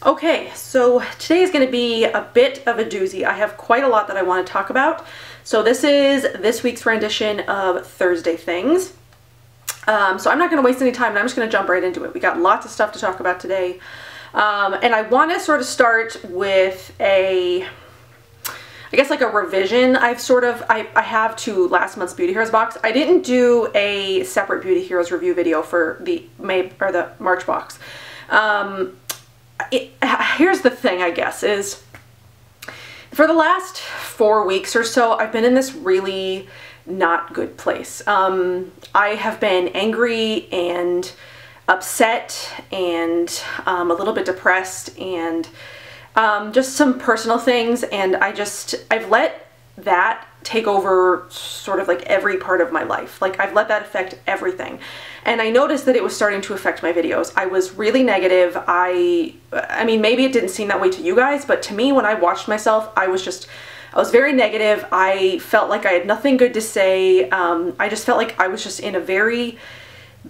Okay, so today is going to be a bit of a doozy. I have quite a lot that I want to talk about. So this is this week's rendition of Thursday Things. So I'm not going to waste any time, and I'm just going to jump right into it. We got lots of stuff to talk about today. And I want to sort of start with I guess like a revision I have to last month's Beauty Heroes box. I didn't do a separate Beauty Heroes review video for the March box. Here's the thing, I guess, is for the last 4 weeks or so, I've been in this really not good place. I have been angry and upset and a little bit depressed and just some personal things, and I've let that take over sort of like every part of my life. Like, I've let that affect everything. And I noticed that it was starting to affect my videos. I was really negative. I mean, maybe it didn't seem that way to you guys, but to me, when I watched myself, I was very negative. I felt like I had nothing good to say. I just felt like I was just in a very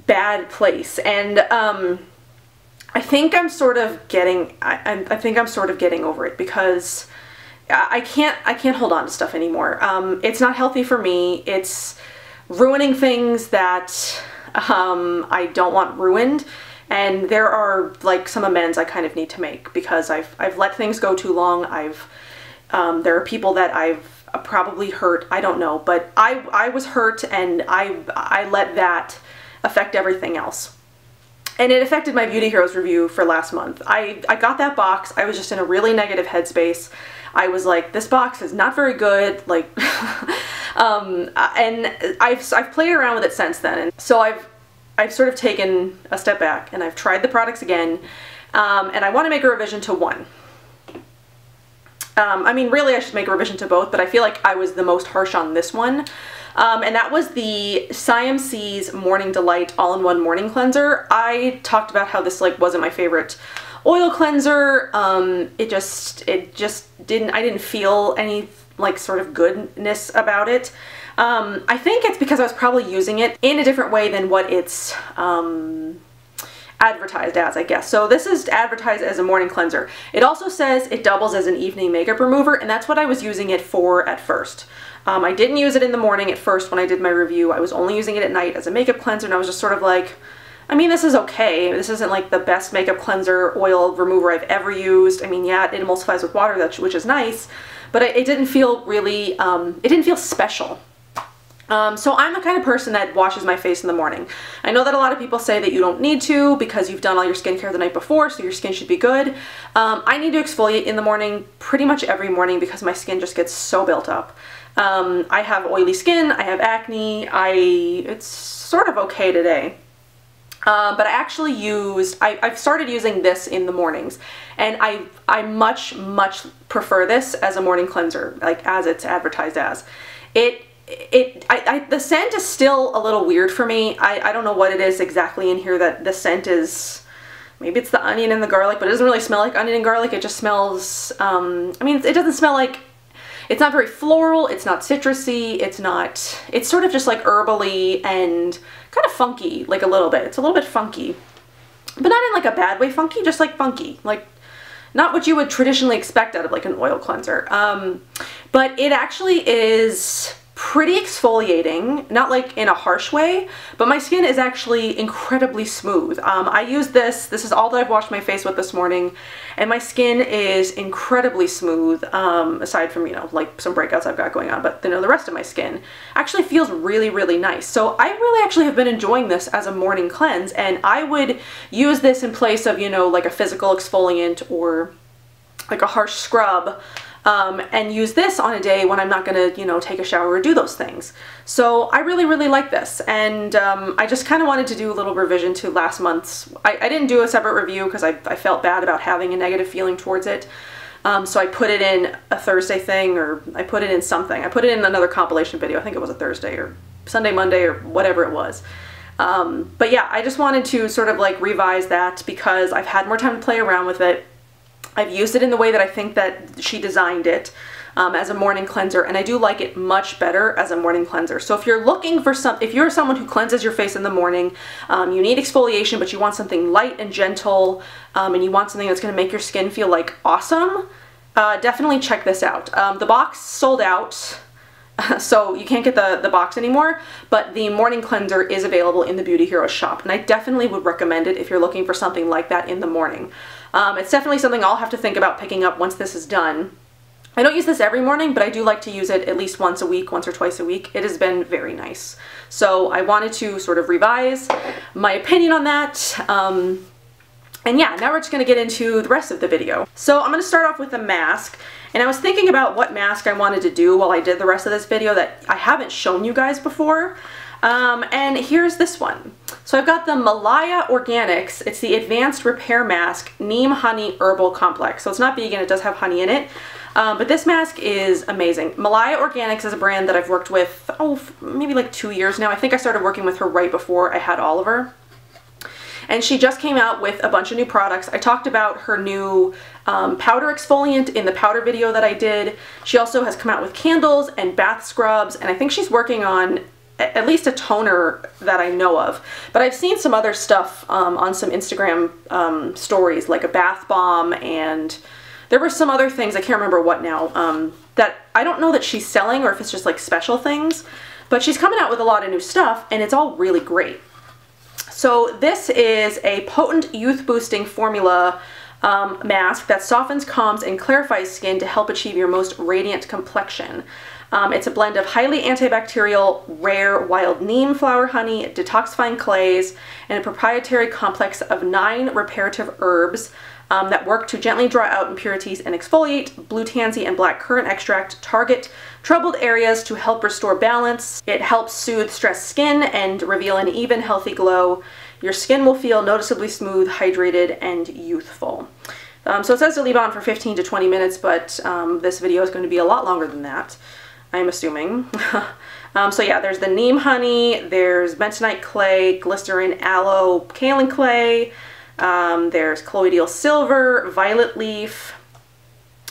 bad place. And I think I'm sort of getting over it, because I can't hold on to stuff anymore. It's not healthy for me. It's ruining things that I don't want ruined, and there are like some amends I kind of need to make, because I've let things go too long. There are people that I've probably hurt. I don't know, but I was hurt, and I let that affect everything else. And it affected my Beauty Heroes review for last month. I got that box. I was just in a really negative headspace. I was like, this box is not very good, like, and I've played around with it since then. And so I've sort of taken a step back, and I've tried the products again, and I want to make a revision to one. I mean, really, I should make a revision to both, but I feel like I was the most harsh on this one. And that was the Siamese Morning Delight All-in-One Morning Cleanser. I talked about how this like wasn't my favorite oil cleanser. It just didn't, I didn't feel any like sort of goodness about it. I think it's because I was probably using it in a different way than what it's advertised as, I guess. So this is advertised as a morning cleanser. It also says it doubles as an evening makeup remover, and that's what I was using it for at first. I didn't use it in the morning at first when I did my review. I was only using it at night as a makeup cleanser, and I was just sort of like, I mean, this is okay. This isn't like the best makeup cleanser oil remover I've ever used. I mean, yeah, it emulsifies with water, which is nice, but it didn't feel really, it didn't feel special. So I'm the kind of person that washes my face in the morning. I know that a lot of people say that you don't need to because you've done all your skincare the night before, so your skin should be good. I need to exfoliate in the morning pretty much every morning because my skin just gets so built up. I have oily skin, I have acne, it's sort of okay today. But I actually I've started using this in the mornings, and I much prefer this as a morning cleanser, like as it's advertised as. The scent is still a little weird for me. I don't know what it is exactly in here that the scent is. Maybe it's the onion and the garlic, but it doesn't really smell like onion and garlic. It just smells, I mean, it doesn't smell like, it's not very floral, it's not citrusy, it's sort of just like herbally and kind of funky, like a little bit. It's a little bit funky, but not in like a bad way funky, just like funky, like not what you would traditionally expect out of like an oil cleanser. But it actually is pretty exfoliating, not like in a harsh way, but my skin is actually incredibly smooth. I use this is all that I've washed my face with this morning, and my skin is incredibly smooth, aside from, you know, like some breakouts I've got going on, but you know, the rest of my skin actually feels really nice. So I really actually have been enjoying this as a morning cleanse, and I would use this in place of, you know, like a physical exfoliant or like a harsh scrub. And use this on a day when I'm not gonna, you know, take a shower or do those things. So I really like this, and I just kind of wanted to do a little revision to last month's. I didn't do a separate review because I felt bad about having a negative feeling towards it. So I put it in a Thursday thing, or I put it in something. I put it in another compilation video. I think it was a Thursday or Sunday, Monday, or whatever it was. But yeah, I just wanted to sort of like revise that because I've had more time to play around with it. I've used it in the way that I think that she designed it. as a morning cleanser, and I do like it much better as a morning cleanser. So if you're looking for if you're someone who cleanses your face in the morning, you need exfoliation, but you want something light and gentle, and you want something that's going to make your skin feel like awesome, definitely check this out. The box sold out, so you can't get the box anymore, but the morning cleanser is available in the Beauty Hero shop, and I definitely would recommend it if you're looking for something like that in the morning. It's definitely something I'll have to think about picking up once this is done. I don't use this every morning, but I do like to use it at least once a week, once or twice a week. It has been very nice. So I wanted to sort of revise my opinion on that. And yeah, now we're just going to get into the rest of the video. So I'm going to start off with the mask. And I was thinking about what mask I wanted to do while I did the rest of this video that I haven't shown you guys before. And here's this one. So I've got the Malaya Organics. It's the Advanced Repair Mask Neem Honey Herbal Complex. So it's not vegan, it does have honey in it. But this mask is amazing. Malaya Organics is a brand that I've worked with, maybe like 2 years now. I think I started working with her right before I had Oliver. And she just came out with a bunch of new products. I talked about her new powder exfoliant in the powder video that I did. She also has come out with candles and bath scrubs, and I think she's working on at least a toner that I know of. But I've seen some other stuff on some Instagram stories, like a bath bomb, and there were some other things, I can't remember what now, that I don't know that she's selling or if it's just like special things, but she's coming out with a lot of new stuff, and it's all really great. So this is a potent youth boosting formula mask that softens, calms, and clarifies skin to help achieve your most radiant complexion. It's a blend of highly antibacterial, rare wild neem flower honey, detoxifying clays, and a proprietary complex of 9 reparative herbs that work to gently draw out impurities and exfoliate. Blue tansy and black currant extract target troubled areas to help restore balance. It helps soothe stressed skin and reveal an even, healthy glow. Your skin will feel noticeably smooth, hydrated, and youthful. So it says to leave on for 15 to 20 minutes, but this video is going to be a lot longer than that, I'm assuming. So yeah, there's the neem honey, there's bentonite clay, glycerin, aloe, kaolin clay, there's colloidal silver, violet leaf,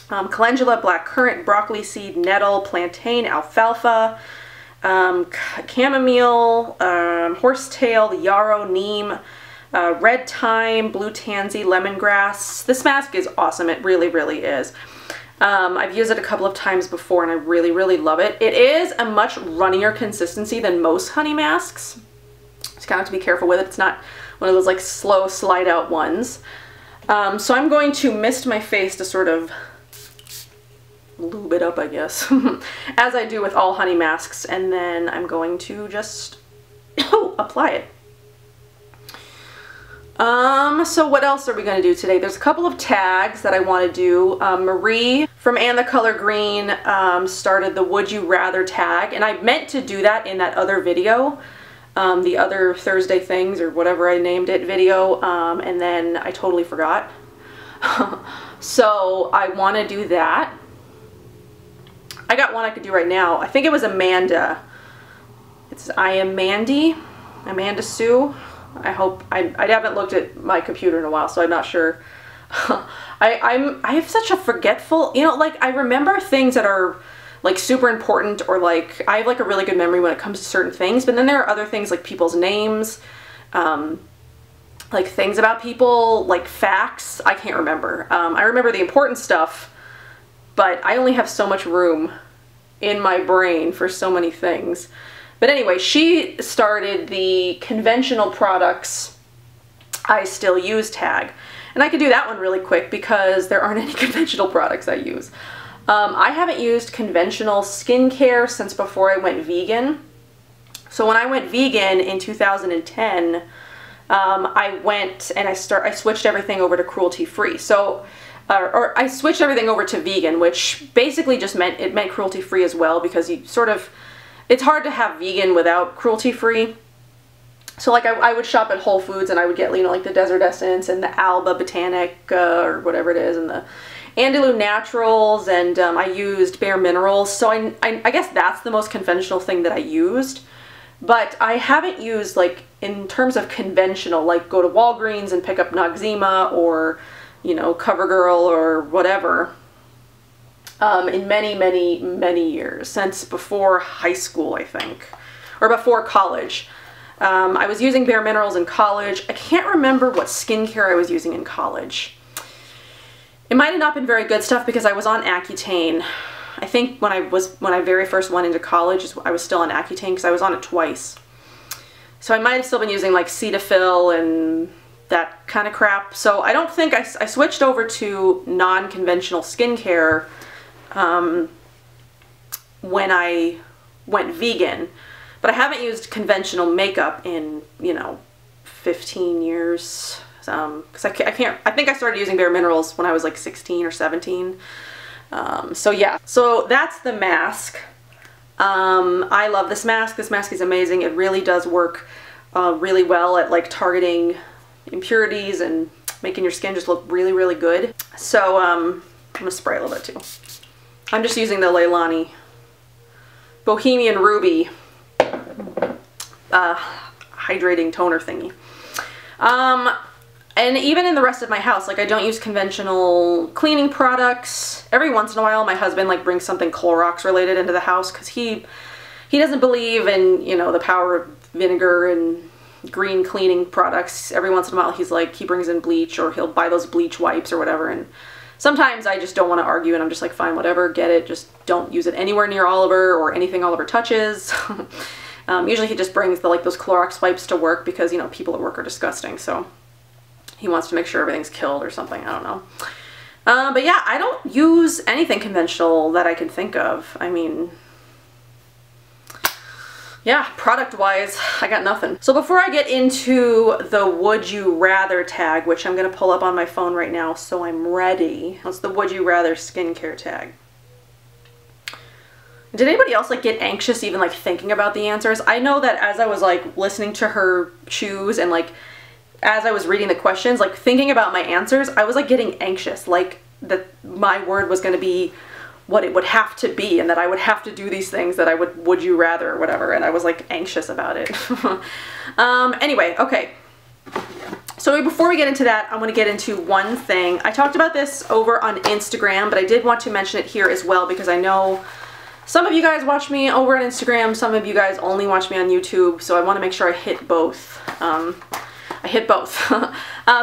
calendula, black currant, broccoli seed, nettle, plantain, alfalfa, chamomile, horsetail, yarrow, neem, red thyme, blue tansy, lemongrass. This mask is awesome. It really, really is. I've used it a couple of times before and I really, really love it. It is a much runnier consistency than most honey masks. Just kind of have to be careful with it. It's not one of those like slow slide out ones. So I'm going to mist my face to sort of lube it up, I guess, as I do with all honey masks, and then I'm going to just apply it. So what else are we going to do today? There's a couple of tags that I want to do. Marie from And the Color Green started the Would You Rather tag, and I meant to do that in that other video, the other Thursday things or whatever I named it video, and then I totally forgot. So I want to do that. I got one I could do right now. I think it was Amanda. It's I am Mandy, Amanda Sue. I hope, I haven't looked at my computer in a while, so I'm not sure. I have such a forgetful, you know, like I remember things that are like super important, or like I have like a really good memory when it comes to certain things, but then there are other things like people's names, like things about people, like facts, I can't remember. I remember the important stuff, but I only have so much room in my brain for so many things. But anyway, she started the conventional products I still use tag. And I could do that one really quick because there aren't any conventional products I use. I haven't used conventional skincare since before I went vegan. So when I went vegan in 2010, I went and I switched everything over to cruelty-free. So or I switched everything over to vegan, which basically just meant cruelty-free as well, because you sort of, it's hard to have vegan without cruelty-free. So like I would shop at Whole Foods and I would get, you know, like the Desert Essence and the Alba Botanica or whatever it is, and the Andalou Naturals, and I used Bare Minerals. So I guess that's the most conventional thing that I used. But I haven't used, like, in terms of conventional, like go to Walgreens and pick up Noxzema or, you know, CoverGirl or whatever. in many, many, many years, since before high school, I think, or before college. I was using Bare Minerals in college. I can't remember what skincare I was using in college. It might have not been very good stuff because I was on Accutane. I think when I very first went into college, I was still on Accutane because I was on it twice. So I might have still been using like Cetaphil and that kind of crap. So I don't think I switched over to non-conventional skincare when I went vegan, but I haven't used conventional makeup in, you know, 15 years. Because I think I started using Bare Minerals when I was like 16 or 17. So yeah, so that's the mask. I love this mask. This mask is amazing. It really does work really well at like targeting impurities and making your skin just look really, really good. So I'm gonna spray a little bit too. I'm just using the Leilani Bohemian Ruby hydrating toner thingy. And even in the rest of my house, like I don't use conventional cleaning products. Every once in a while my husband like brings something Clorox related into the house because he doesn't believe in, you know, the power of vinegar and green cleaning products. Every once in a while he's like, he brings in bleach, or he'll buy those bleach wipes or whatever, and sometimes I just don't want to argue and I'm just like, fine, whatever, get it, just don't use it anywhere near Oliver or anything Oliver touches. Usually he just brings the, like those Clorox wipes to work because, you know, people at work are disgusting, so he wants to make sure everything's killed or something, I don't know. But yeah, I don't use anything conventional that I can think of. I mean, yeah, product-wise, I got nothing. So before I get into the Would You Rather tag, which I'm gonna pull up on my phone right now so I'm ready. That's the Would You Rather skincare tag. Did anybody else like get anxious even like thinking about the answers? I know that as I was like listening to her choose and like as I was reading the questions, like thinking about my answers, I was like getting anxious, like that my word was going to be what it would have to be and that I would have to do these things that I would you rather or whatever, and I was like anxious about it. Anyway, okay. So before we get into that, I want to get into one thing. I talked about this over on Instagram, but I did want to mention it here as well because I know some of you guys watch me over on Instagram, some of you guys only watch me on YouTube, so I want to make sure I hit both. I hit both.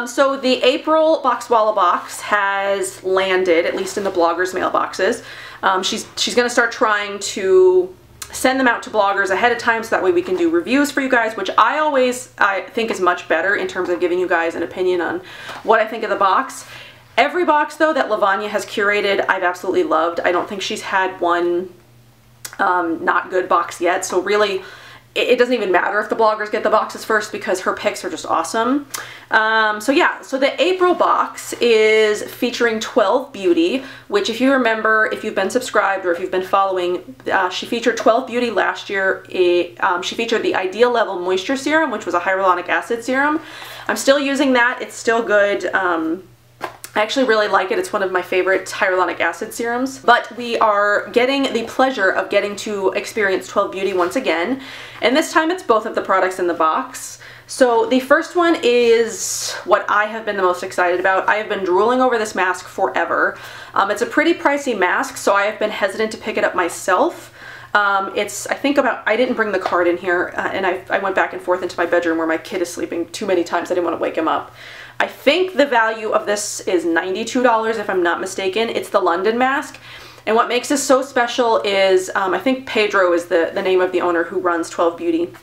So the April Boxwalla box has landed, at least in the bloggers' mailboxes. She's going to start trying to send them out to bloggers ahead of time so that way we can do reviews for you guys, which I think is much better in terms of giving you guys an opinion on what I think of the box. Every box, though, that Lavanya has curated, I've absolutely loved. I don't think she's had one not good box yet, so really it doesn't even matter if the bloggers get the boxes first because her picks are just awesome. So yeah, so the April box is featuring 12 Beauty, which if you remember, if you've been subscribed or if you've been following, she featured 12 Beauty last year. She featured the Ideal Level Moisture Serum, which was a hyaluronic acid serum. I'm still using that. It's still good. I actually really like it. It's one of my favorite hyaluronic acid serums. But we are getting the pleasure of getting to experience 12 Beauty once again. And this time it's both of the products in the box. So the first one is what I have been the most excited about. I have been drooling over this mask forever. It's a pretty pricey mask, so I have been hesitant to pick it up myself. It's, I think I didn't bring the card in here, and I went back and forth into my bedroom where my kid is sleeping too many times. I didn't want to wake him up. I think the value of this is $92 if I'm not mistaken. It's the London mask. And what makes this so special is, I think Pedro is the name of the owner who runs 12 Beauty.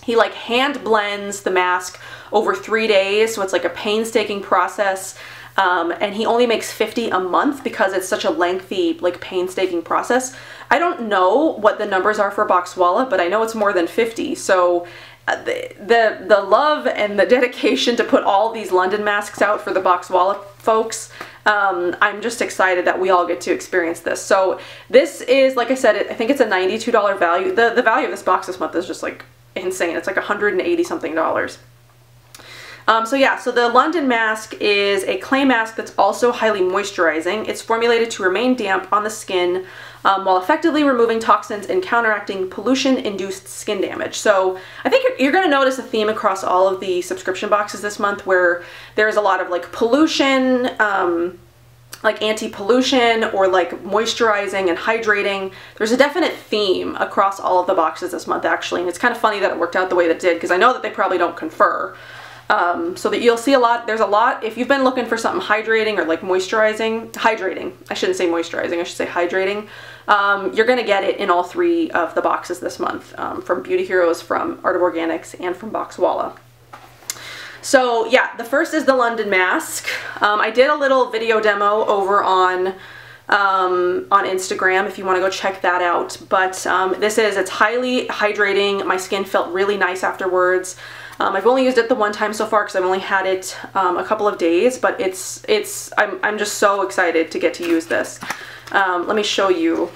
He like hand blends the mask over 3 days, so it's like a painstaking process. And he only makes 50 a month because it's such a lengthy, like painstaking process. I don't know what the numbers are for Boxwalla, but I know it's more than 50. So the love and the dedication to put all these London masks out for the Boxwalla folks, I'm just excited that we all get to experience this. So this is, like I said, I think it's a $92 value. The value of this box this month is just like insane. It's like $180 something. So yeah, so the London mask is a clay mask that's also highly moisturizing. It's formulated to remain damp on the skin while effectively removing toxins and counteracting pollution-induced skin damage. So I think you're going to notice a theme across all of the subscription boxes this month where there's a lot of like pollution, like anti-pollution or like moisturizing and hydrating. There's a definite theme across all of the boxes this month actually, and it's kind of funny that it worked out the way that it did because I know that they probably don't confer. So that you'll see a lot, there's a lot, if you've been looking for something hydrating or like hydrating, I shouldn't say moisturizing, I should say hydrating, you're going to get it in all 3 of the boxes this month, from Beauty Heroes, from Art of Organics, and from Boxwalla. So yeah, the first is the London mask. I did a little video demo over on Instagram if you want to go check that out, but it's highly hydrating. My skin felt really nice afterwards. I've only used it the one time so far because I've only had it a couple of days, but I'm just so excited to get to use this. Let me show you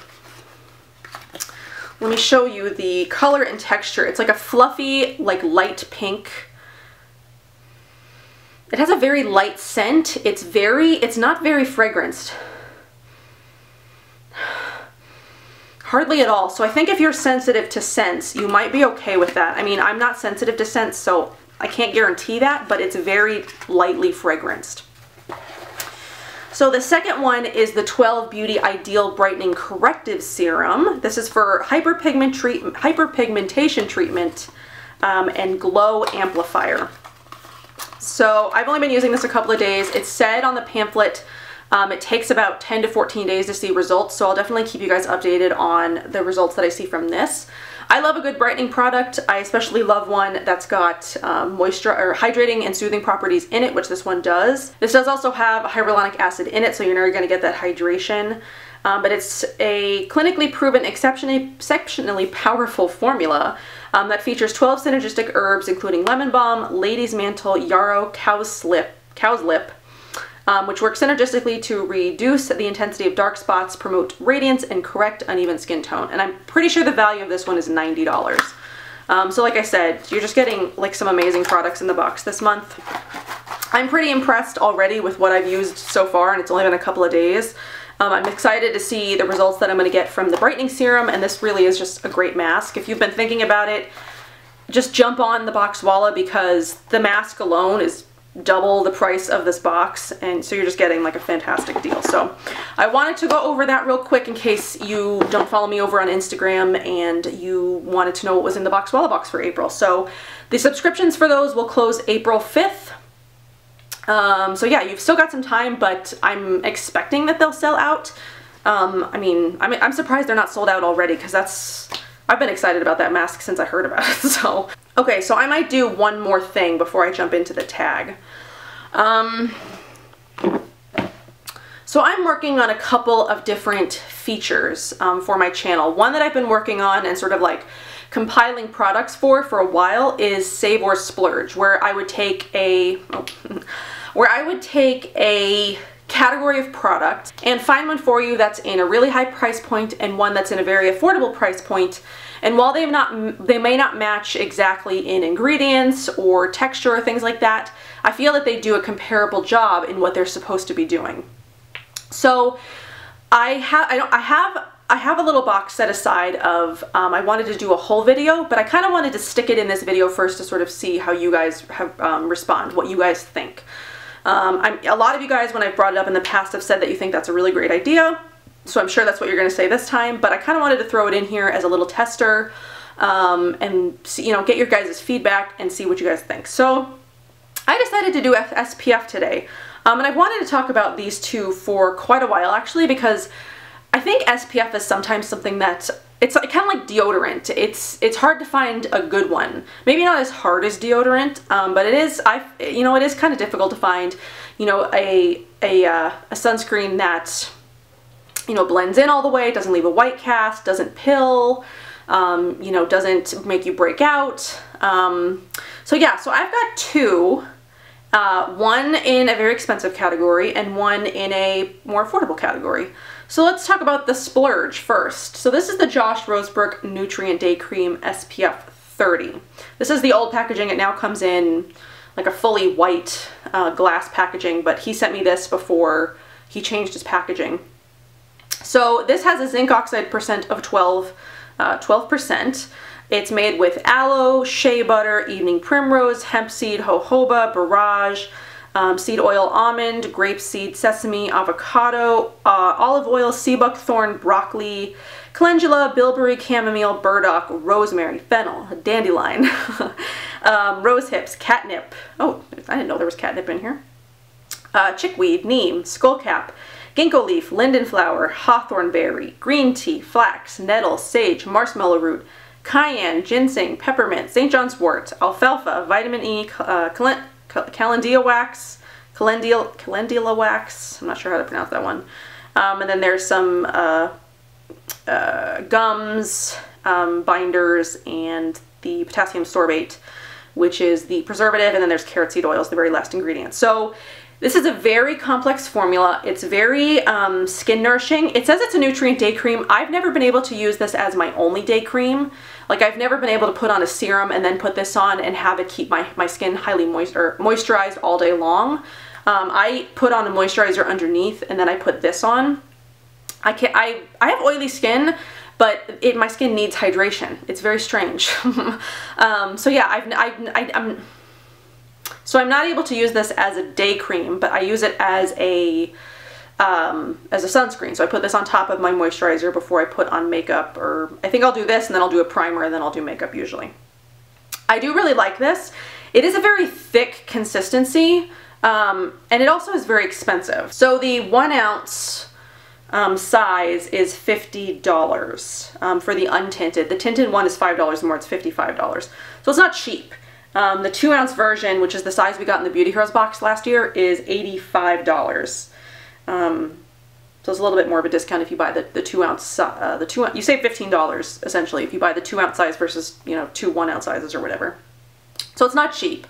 the color and texture. It's like a fluffy, like light pink. It has a very light scent. It's not very fragranced. Hardly at all. So I think if you're sensitive to scents, you might be okay with that. I mean, I'm not sensitive to scents, so I can't guarantee that, but it's very lightly fragranced. So the second one is the 12 Beauty Ideal Brightening Corrective Serum. This is for hyperpigmentation treatment and glow amplifier. So I've only been using this a couple of days. It said on the pamphlet it takes about 10 to 14 days to see results, so I'll definitely keep you guys updated on the results that I see from this. I love a good brightening product. I especially love one that's got moisture or hydrating and soothing properties in it, which this one does. This does also have hyaluronic acid in it, so you're never going to get that hydration. But it's a clinically proven, exceptionally powerful formula that features 12 synergistic herbs, including lemon balm, lady's mantle, yarrow, cow's lip, which work synergistically to reduce the intensity of dark spots, promote radiance, and correct uneven skin tone. And I'm pretty sure the value of this one is $90. So like I said, you're just getting like some amazing products in the box this month. I'm pretty impressed already with what I've used so far, and it's only been a couple of days. I'm excited to see the results that I'm going to get from the brightening serum, and this really is just a great mask. If you've been thinking about it, just jump on the Boxwalla because the mask alone is double the price of this box, and so you're just getting like a fantastic deal. So I wanted to go over that real quick in case you don't follow me over on Instagram and you wanted to know what was in the Boxwalla box for April. So the subscriptions for those will close April 5th. So yeah, you've still got some time, but I'm expecting that they'll sell out. I'm surprised they're not sold out already because I've been excited about that mask since I heard about it. So, okay, so I might do one more thing before I jump into the tag. So I'm working on a couple of different features for my channel. One that I've been working on and sort of like compiling products for a while is Save or Splurge, where I would take a category of product and find one for you that's in a really high price point and one that's in a very affordable price point. And while they may not match exactly in ingredients or texture or things like that, I feel that they do a comparable job in what they're supposed to be doing. So I have a little box set aside of, I wanted to do a whole video, but I kind of wanted to stick it in this video first to sort of see how you guys have respond, what you guys think. A lot of you guys, when I've brought it up in the past, have said that you think that's a really great idea, so I'm sure that's what you're going to say this time, but I kind of wanted to throw it in here as a little tester and see, get your guys' feedback and see what you guys think. So I decided to do SPF today, and I've wanted to talk about these two for quite a while actually, because I think SPF is sometimes something that it's kind of like deodorant. It's hard to find a good one. Maybe not as hard as deodorant, but it is kind of difficult to find, a sunscreen that blends in all the way, doesn't leave a white cast, doesn't pill, doesn't make you break out. So yeah, so I've got two. One in a very expensive category and one in a more affordable category. So let's talk about the Splurge first. So this is the Josh Roseberg Nutrient Day Cream SPF 30. This is the old packaging. It now comes in like a fully white glass packaging, but he sent me this before he changed his packaging. So this has a zinc oxide percent of 12%. It's made with aloe, shea butter, evening primrose, hemp seed, jojoba, borage, seed oil, almond, grapeseed, sesame, avocado, olive oil, sea buckthorn, broccoli, calendula, bilberry, chamomile, burdock, rosemary, fennel, dandelion, rose hips, catnip. Oh, I didn't know there was catnip in here. Chickweed, neem, skullcap, ginkgo leaf, linden flower, hawthorn berry, green tea, flax, nettle, sage, marshmallow root, cayenne, ginseng, peppermint, St. John's wort, alfalfa, vitamin E, calendula wax, calendula wax, I'm not sure how to pronounce that one. And then there's some gums, binders, and the potassium sorbate, which is the preservative, and then there's carrot seed oil is the very last ingredient. So this is a very complex formula. It's very skin nourishing. It says it's a nutrient day cream. I've never been able to use this as my only day cream. Like, I've never been able to put on a serum and then put this on and have it keep my skin highly moisturized all day long. I put on a moisturizer underneath and then I put this on. I have oily skin, but my skin needs hydration. It's very strange. So yeah, so I'm not able to use this as a day cream, but I use it as a sunscreen. So I put this on top of my moisturizer before I put on makeup, or I think I'll do this and then I'll do a primer and then I'll do makeup usually. I do really like this. It is a very thick consistency, and it also is very expensive. So the 1 ounce size is $50 for the untinted. The tinted one is $5 more, it's $55. So it's not cheap. The 2 ounce version, which is the size we got in the Beauty Heroes box last year, is $85. So it's a little bit more of a discount if you buy the 2 ounce, you save $15 essentially if you buy the 2 ounce size versus, you know, 2 1 ounce sizes or whatever. So it's not cheap.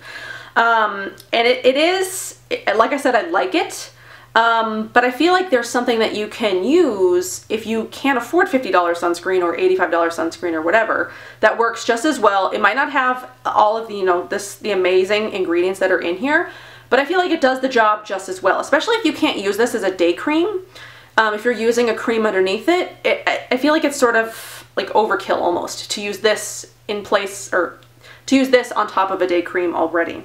And it is, like I said, I like it. But I feel like there's something that you can use if you can't afford $50 sunscreen or $85 sunscreen or whatever, that works just as well. It might not have all of the, you know, the amazing ingredients that are in here, but I feel like it does the job just as well, especially if you can't use this as a day cream. If you're using a cream underneath it, I feel like it's sort of like overkill almost to use this in place, or to use this on top of a day cream already.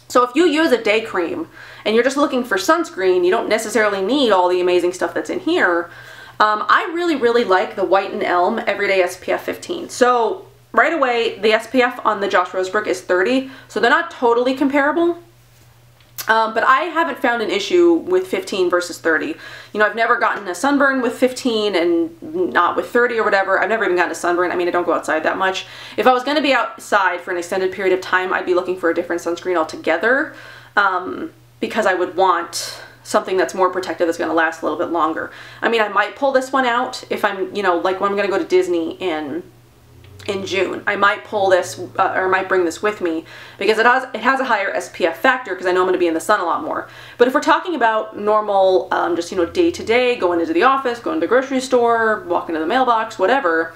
So if you use a day cream and you're just looking for sunscreen, you don't necessarily need all the amazing stuff that's in here. I really like the White and Elm Everyday SPF 15. So right away, the SPF on the Josh Rosebrook is 30, so they're not totally comparable. But I haven't found an issue with 15 versus 30. You know, I've never gotten a sunburn with 15 and not with 30 or whatever. I've never even gotten a sunburn. I mean, I don't go outside that much. If I was going to be outside for an extended period of time, I'd be looking for a different sunscreen altogether, because I would want something that's more protective, that's going to last a little bit longer. I mean, I might pull this one out if I'm, you know, like when I'm going to go to Disney in June. I might pull this, or might bring this with me, because it has a higher SPF factor, because I know I'm going to be in the sun a lot more. But if we're talking about normal, just, you know, day to day, going into the office, going to the grocery store, walking to the mailbox, whatever,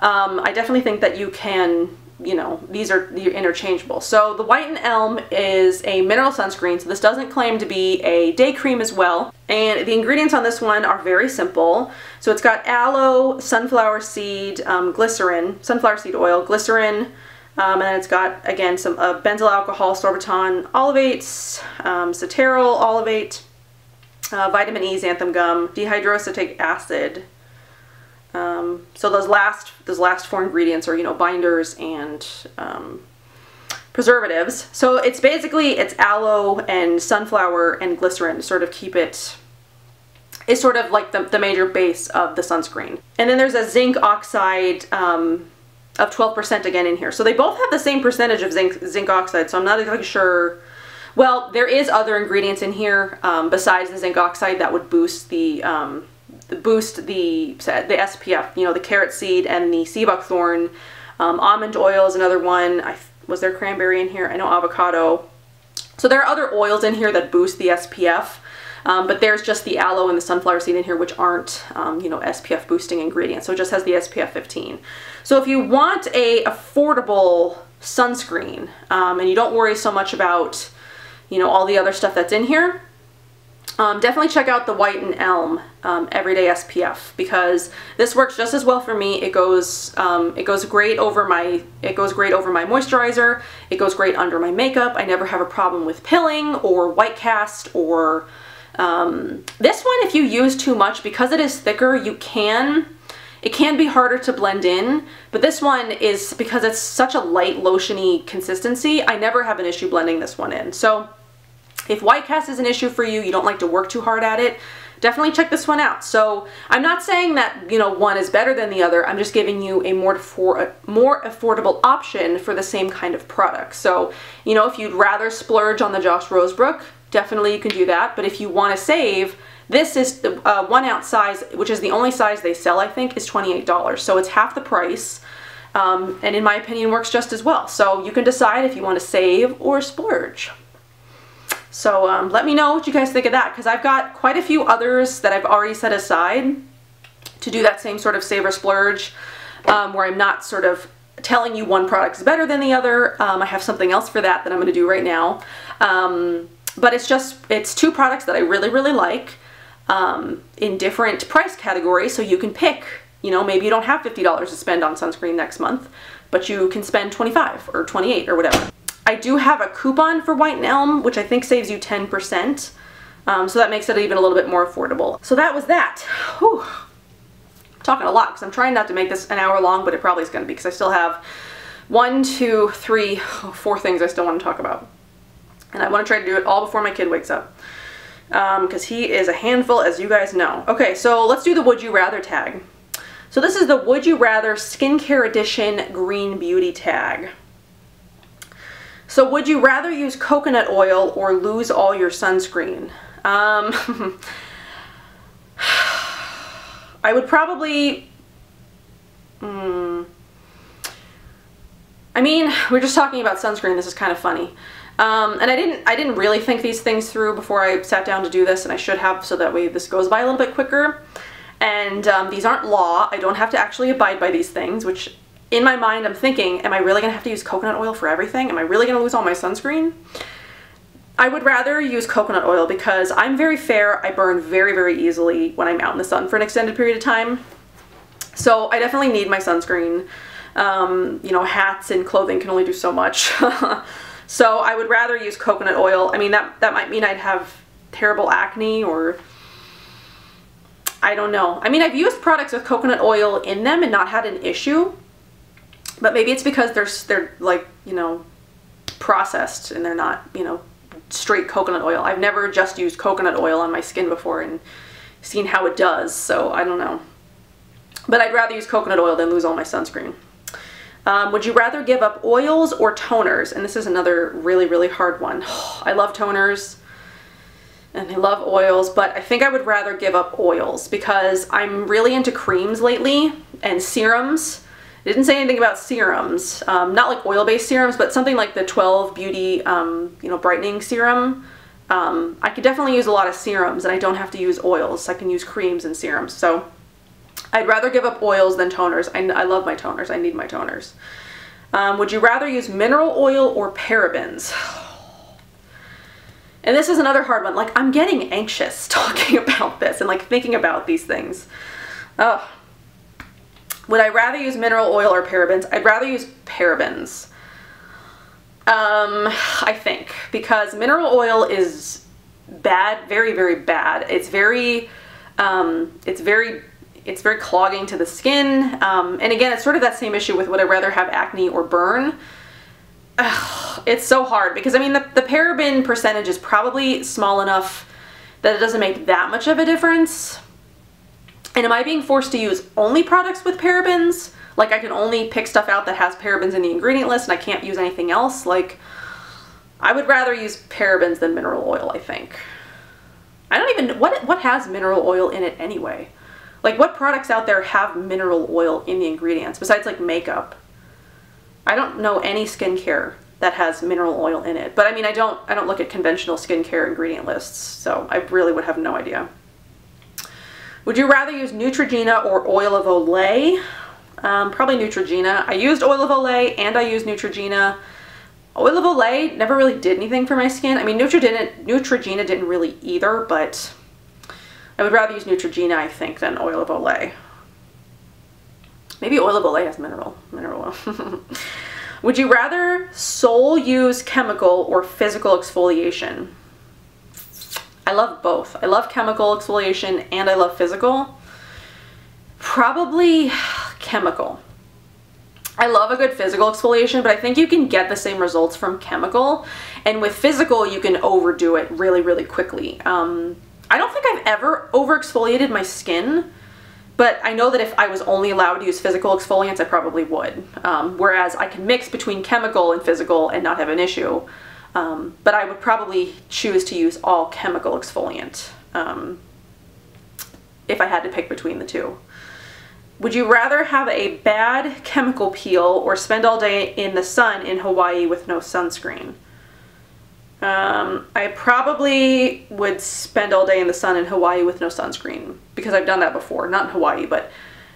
I definitely think that you can, you know, these are interchangeable. So the White and Elm is a mineral sunscreen, so this doesn't claim to be a day cream as well. And the ingredients on this one are very simple. So it's got aloe, sunflower seed, glycerin, sunflower seed oil, glycerin, and then it's got, again, some benzyl alcohol, sorbiton, olivates, cetearyl olivate, vitamin E, xanthan gum, dihydroacetic acid. So those last 4 ingredients are, you know, binders and preservatives. So it's basically, it's aloe and sunflower and glycerin to sort of keep it, is sort of like the major base of the sunscreen. And then there's a zinc oxide of 12% again in here. So they both have the same percentage of zinc oxide, so I'm not exactly sure. Well, there is other ingredients in here besides the zinc oxide that would boost the SPF. You know, the carrot seed and the sea buckthorn. Almond oil is another one. Was there cranberry in here? I know avocado. So there are other oils in here that boost the SPF. But there's just the aloe and the sunflower seed in here, which aren't, you know, SPF boosting ingredients. So it just has the SPF 15. So if you want a affordable sunscreen, and you don't worry so much about, you know, all the other stuff that's in here, Definitely check out the White and Elm Everyday SPF, because this works just as well for me. It goes great over my moisturizer. It goes great under my makeup. I never have a problem with pilling or white cast or this one. If you use too much, because it is thicker, it can be harder to blend in, but this one is, because it's such a light lotiony consistency, I never have an issue blending this one in. So if white cast is an issue for you, you don't like to work too hard at it, definitely check this one out. So I'm not saying that, you know, one is better than the other. I'm just giving you a more affordable option for the same kind of product. So, you know, if you'd rather splurge on the Josh Rosebrook, definitely you can do that. But if you want to save, this is the 1 ounce size, which is the only size they sell, I think, is $28. So it's half the price. And in my opinion, works just as well. So you can decide if you want to save or splurge. So let me know what you guys think of that, because I've got quite a few others that I've already set aside to do that same sort of save or splurge, where I'm not sort of telling you one product is better than the other. I have something else for that I'm going to do right now. But it's 2 products that I really, really like in different price categories, so you can pick. You know, maybe you don't have $50 to spend on sunscreen next month, but you can spend $25 or $28 or whatever. I do have a coupon for White and Elm, which I think saves you 10%. So that makes it even a little bit more affordable. So that was that. Whew. I'm talking a lot because I'm trying not to make this an hour long, but it probably is going to be, because I still have 4 things I still want to talk about. And I want to try to do it all before my kid wakes up, because he is a handful, as you guys know. Okay, so let's do the Would You Rather tag. So this is the Would You Rather Skincare Edition Green Beauty tag. So would you rather use coconut oil or lose all your sunscreen? I would probably, I mean, we're just talking about sunscreen. This is kind of funny. And I didn't really think these things through before I sat down to do this, and I should have, so that way this goes by a little bit quicker. And these aren't law. I don't have to actually abide by these things, which in my mind I'm thinking, am I really gonna have to use coconut oil for everything? Am I really gonna lose all my sunscreen? I would rather use coconut oil because I'm very fair. I burn very, very easily when I'm out in the sun for an extended period of time. So I definitely need my sunscreen. You know, hats and clothing can only do so much. So I would rather use coconut oil. I mean, that might mean I'd have terrible acne, or I don't know. I mean, I've used products with coconut oil in them and not had an issue, but maybe it's because they're like, you know, processed and they're not, you know, straight coconut oil. I've never just used coconut oil on my skin before and seen how it does, so I don't know. But I'd rather use coconut oil than lose all my sunscreen. Would you rather give up oils or toners? And this is another really, really hard one. I love toners and I love oils, but I think I would rather give up oils because I'm really into creams lately and serums. It didn't say anything about serums, not like oil-based serums, but something like the 12 Beauty, you know, brightening serum. I could definitely use a lot of serums, and I don't have to use oils. I can use creams and serums. So I'd rather give up oils than toners. I love my toners. I need my toners. Would you rather use mineral oil or parabens? And this is another hard one. Like, I'm getting anxious talking about this and like thinking about these things. Ugh. Would I rather use mineral oil or parabens? I'd rather use parabens. I think, because mineral oil is bad, very, very bad. It's very clogging to the skin. And again, it's sort of that same issue with would I rather have acne or burn? Ugh, it's so hard because I mean, the paraben percentage is probably small enough that it doesn't make that much of a difference. And am I being forced to use only products with parabens? Like I can only pick stuff out that has parabens in the ingredient list and I can't use anything else? Like, I would rather use parabens than mineral oil, I think. I don't even, what has mineral oil in it anyway? Like, what products out there have mineral oil in the ingredients besides like makeup? I don't know any skincare that has mineral oil in it. But I mean, I don't look at conventional skincare ingredient lists, so I really would have no idea. Would you rather use Neutrogena or oil of Olay? Probably Neutrogena. I used oil of Olay and I used Neutrogena. Oil of Olay never really did anything for my skin. I mean, Neutrogena didn't really either, but I would rather use Neutrogena, I think, than Oil of Olay. Maybe Oil of Olay has mineral oil. Would you rather sole use chemical or physical exfoliation? I love both. I love chemical exfoliation and I love physical. Probably chemical. I love a good physical exfoliation, but I think you can get the same results from chemical. And with physical, you can overdo it really, really quickly. I don't think I've ever over exfoliated my skin, but I know that if I was only allowed to use physical exfoliants, I probably would. Whereas I can mix between chemical and physical and not have an issue. But I would probably choose to use all chemical exfoliant if I had to pick between the two. Would you rather have a bad chemical peel or spend all day in the sun in Hawaii with no sunscreen? I probably would spend all day in the sun in Hawaii with no sunscreen because I've done that before. Not in Hawaii, but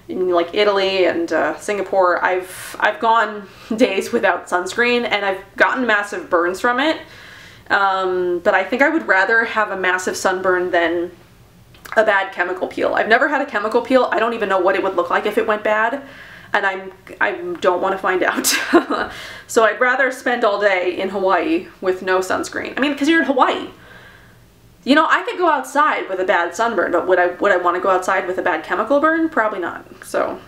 in like Italy and Singapore. I've gone days without sunscreen and I've gotten massive burns from it. But I think I would rather have a massive sunburn than a bad chemical peel. I've never had a chemical peel. I don't even know what it would look like if it went bad, and I don't want to find out. So I'd rather spend all day in Hawaii with no sunscreen. I mean, because you're in Hawaii. You know, I could go outside with a bad sunburn, but would I want to go outside with a bad chemical burn? Probably not. So,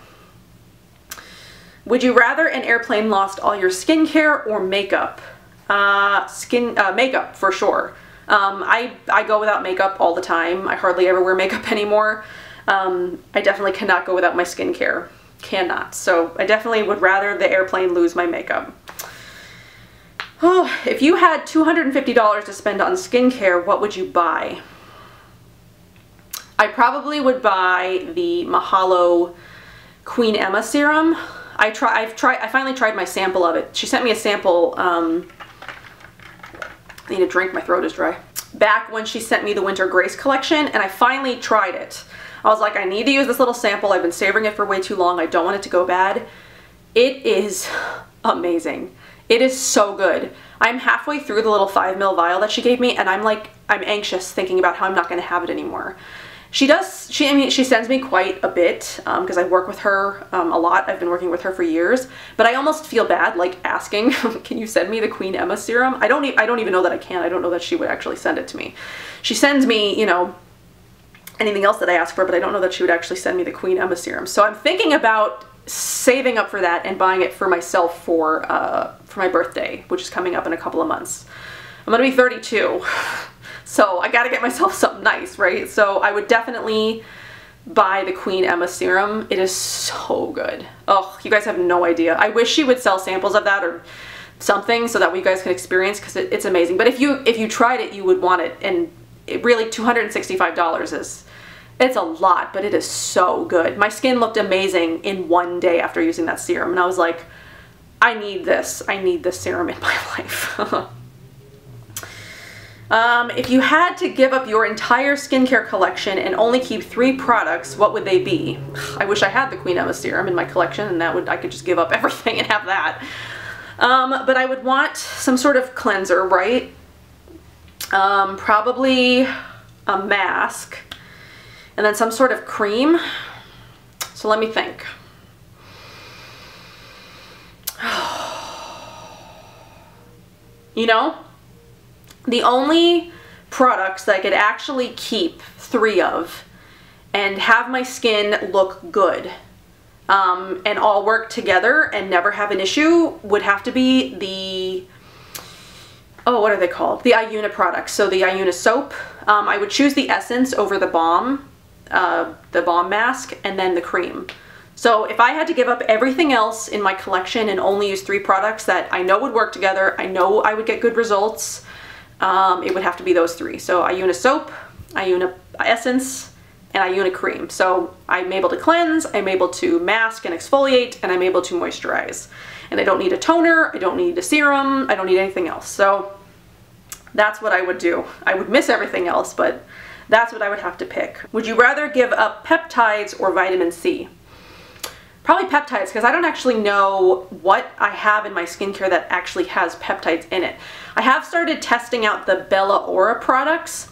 would you rather an airplane lost all your skincare or makeup? Makeup for sure. I go without makeup all the time. I hardly ever wear makeup anymore. I definitely cannot go without my skincare. Cannot. So I definitely would rather the airplane lose my makeup. Oh, if you had $250 to spend on skincare, what would you buy? I probably would buy the Mahalo Queen Emma serum. I finally tried my sample of it. She sent me a sample. I need a drink, my throat is dry. Back when she sent me the Winter Grace collection, and I finally tried it. I was like, I need to use this little sample. I've been savoring it for way too long. I don't want it to go bad. It is amazing. It is so good. I'm halfway through the little 5 ml vial that she gave me, and I'm anxious thinking about how I'm not going to have it anymore. She sends me quite a bit because I work with her a lot. I've been working with her for years, but I almost feel bad like asking, can you send me the Queen Emma serum? I don't even know that I can. I don't know that she would actually send it to me. She sends me, you know, anything else that I ask for, but I don't know that she would actually send me the Queen Emma serum. So I'm thinking about saving up for that and buying it for myself for my birthday, which is coming up in a couple of months. I'm gonna be 32. So I gotta get myself something nice, right? So I would definitely buy the Queen Emma serum. It is so good. Oh, you guys have no idea. I wish she would sell samples of that or something so that you guys can experience, because it's amazing. But if you tried it, you would want it. And it really, $265 it's a lot, but it is so good. My skin looked amazing in one day after using that serum. And I was like, I need this. I need this serum in my life. If you had to give up your entire skincare collection and only keep 3 products, what would they be? I wish I had the Queen Emma serum in my collection, and I could just give up everything and have that. But I would want some sort of cleanser, right? Probably a mask, and then some sort of cream. So let me think. You know, the only products that I could actually keep 3 of and have my skin look good and all work together and never have an issue would have to be the, oh, what are they called? The Iuna products. So the Iuna soap. I would choose the essence over the balm mask, and then the cream. So if I had to give up everything else in my collection and only use 3 products that I know would work together, I know I would get good results, it would have to be those 3. So Iuna soap, Iuna essence, and Iuna cream. So I'm able to cleanse, I'm able to mask and exfoliate, and I'm able to moisturize. And I don't need a toner, I don't need a serum, I don't need anything else. So that's what I would do. I would miss everything else, but that's what I would have to pick. Would you rather give up peptides or vitamin C? Probably peptides, because I don't actually know what I have in my skincare that actually has peptides in it. I have started testing out the Bella Aura products,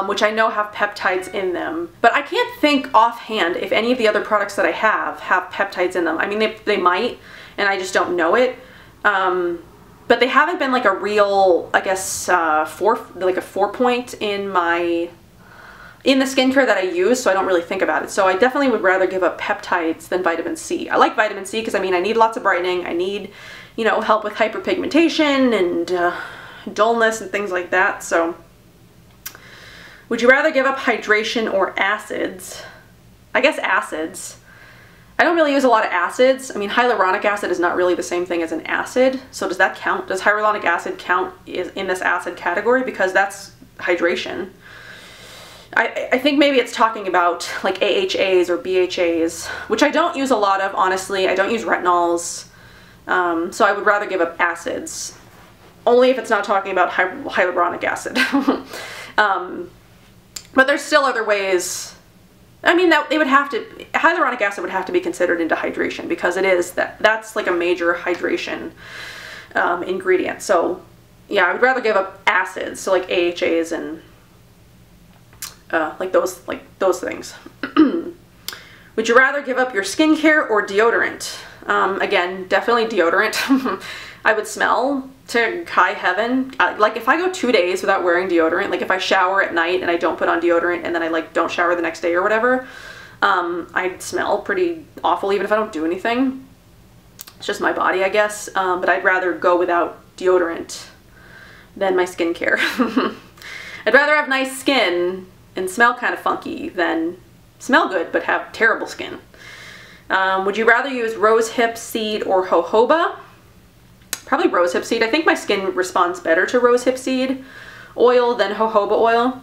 which I know have peptides in them, but I can't think offhand if any of the other products that I have peptides in them. I mean, they might, and I just don't know it. But they haven't been like a real, I guess, like a 4-point in the skincare that I use, so I don't really think about it. So I definitely would rather give up peptides than vitamin C. I like vitamin C because, I mean, I need lots of brightening. I need, you know, help with hyperpigmentation and dullness and things like that. So would you rather give up hydration or acids? I guess acids. I don't really use a lot of acids. I mean, hyaluronic acid is not really the same thing as an acid. So does that count? Does hyaluronic acid count in this acid category? Because that's hydration. I think maybe it's talking about like AHAs or BHAs, which I don't use a lot of, honestly. I don't use retinols. So I would rather give up acids. Only if it's not talking about hyaluronic acid. But there's still other ways. I mean, that they would have to, hyaluronic acid would have to be considered into hydration, because it is, that's like a major hydration ingredient. So yeah, I would rather give up acids, so like AHAs and like those things. Would you rather give up your skincare or deodorant? Again, definitely deodorant. I would smell to high heaven. Like if I go 2 days without wearing deodorant, like if I shower at night and I don't put on deodorant and then I like don't shower the next day or whatever, I'd smell pretty awful even if I don't do anything. It's just my body, I guess. But I'd rather go without deodorant than my skincare. I'd rather have nice skin and smell kind of funky than smell good but have terrible skin. Would you rather use rosehip seed or jojoba? Probably rosehip seed. I think my skin responds better to rosehip seed oil than jojoba oil.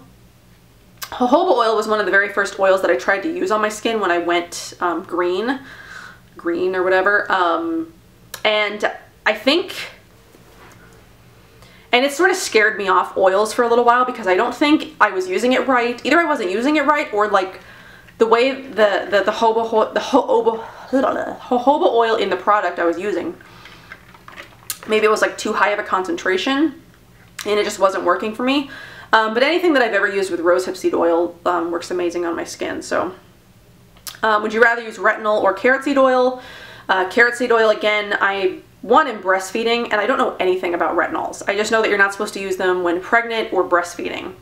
Jojoba oil was one of the very first oils that I tried to use on my skin when I went green or whatever. And I think, and it sort of scared me off oils for a little while because I don't think I was using it right. Either I wasn't using it right, or like the way the jojoba oil in the product I was using, maybe it was like too high of a concentration and it just wasn't working for me. But anything that I've ever used with rosehip seed oil works amazing on my skin. So would you rather use retinol or carrot seed oil? Carrot seed oil, again, I am breastfeeding, and I don't know anything about retinols. I just know that you're not supposed to use them when pregnant or breastfeeding.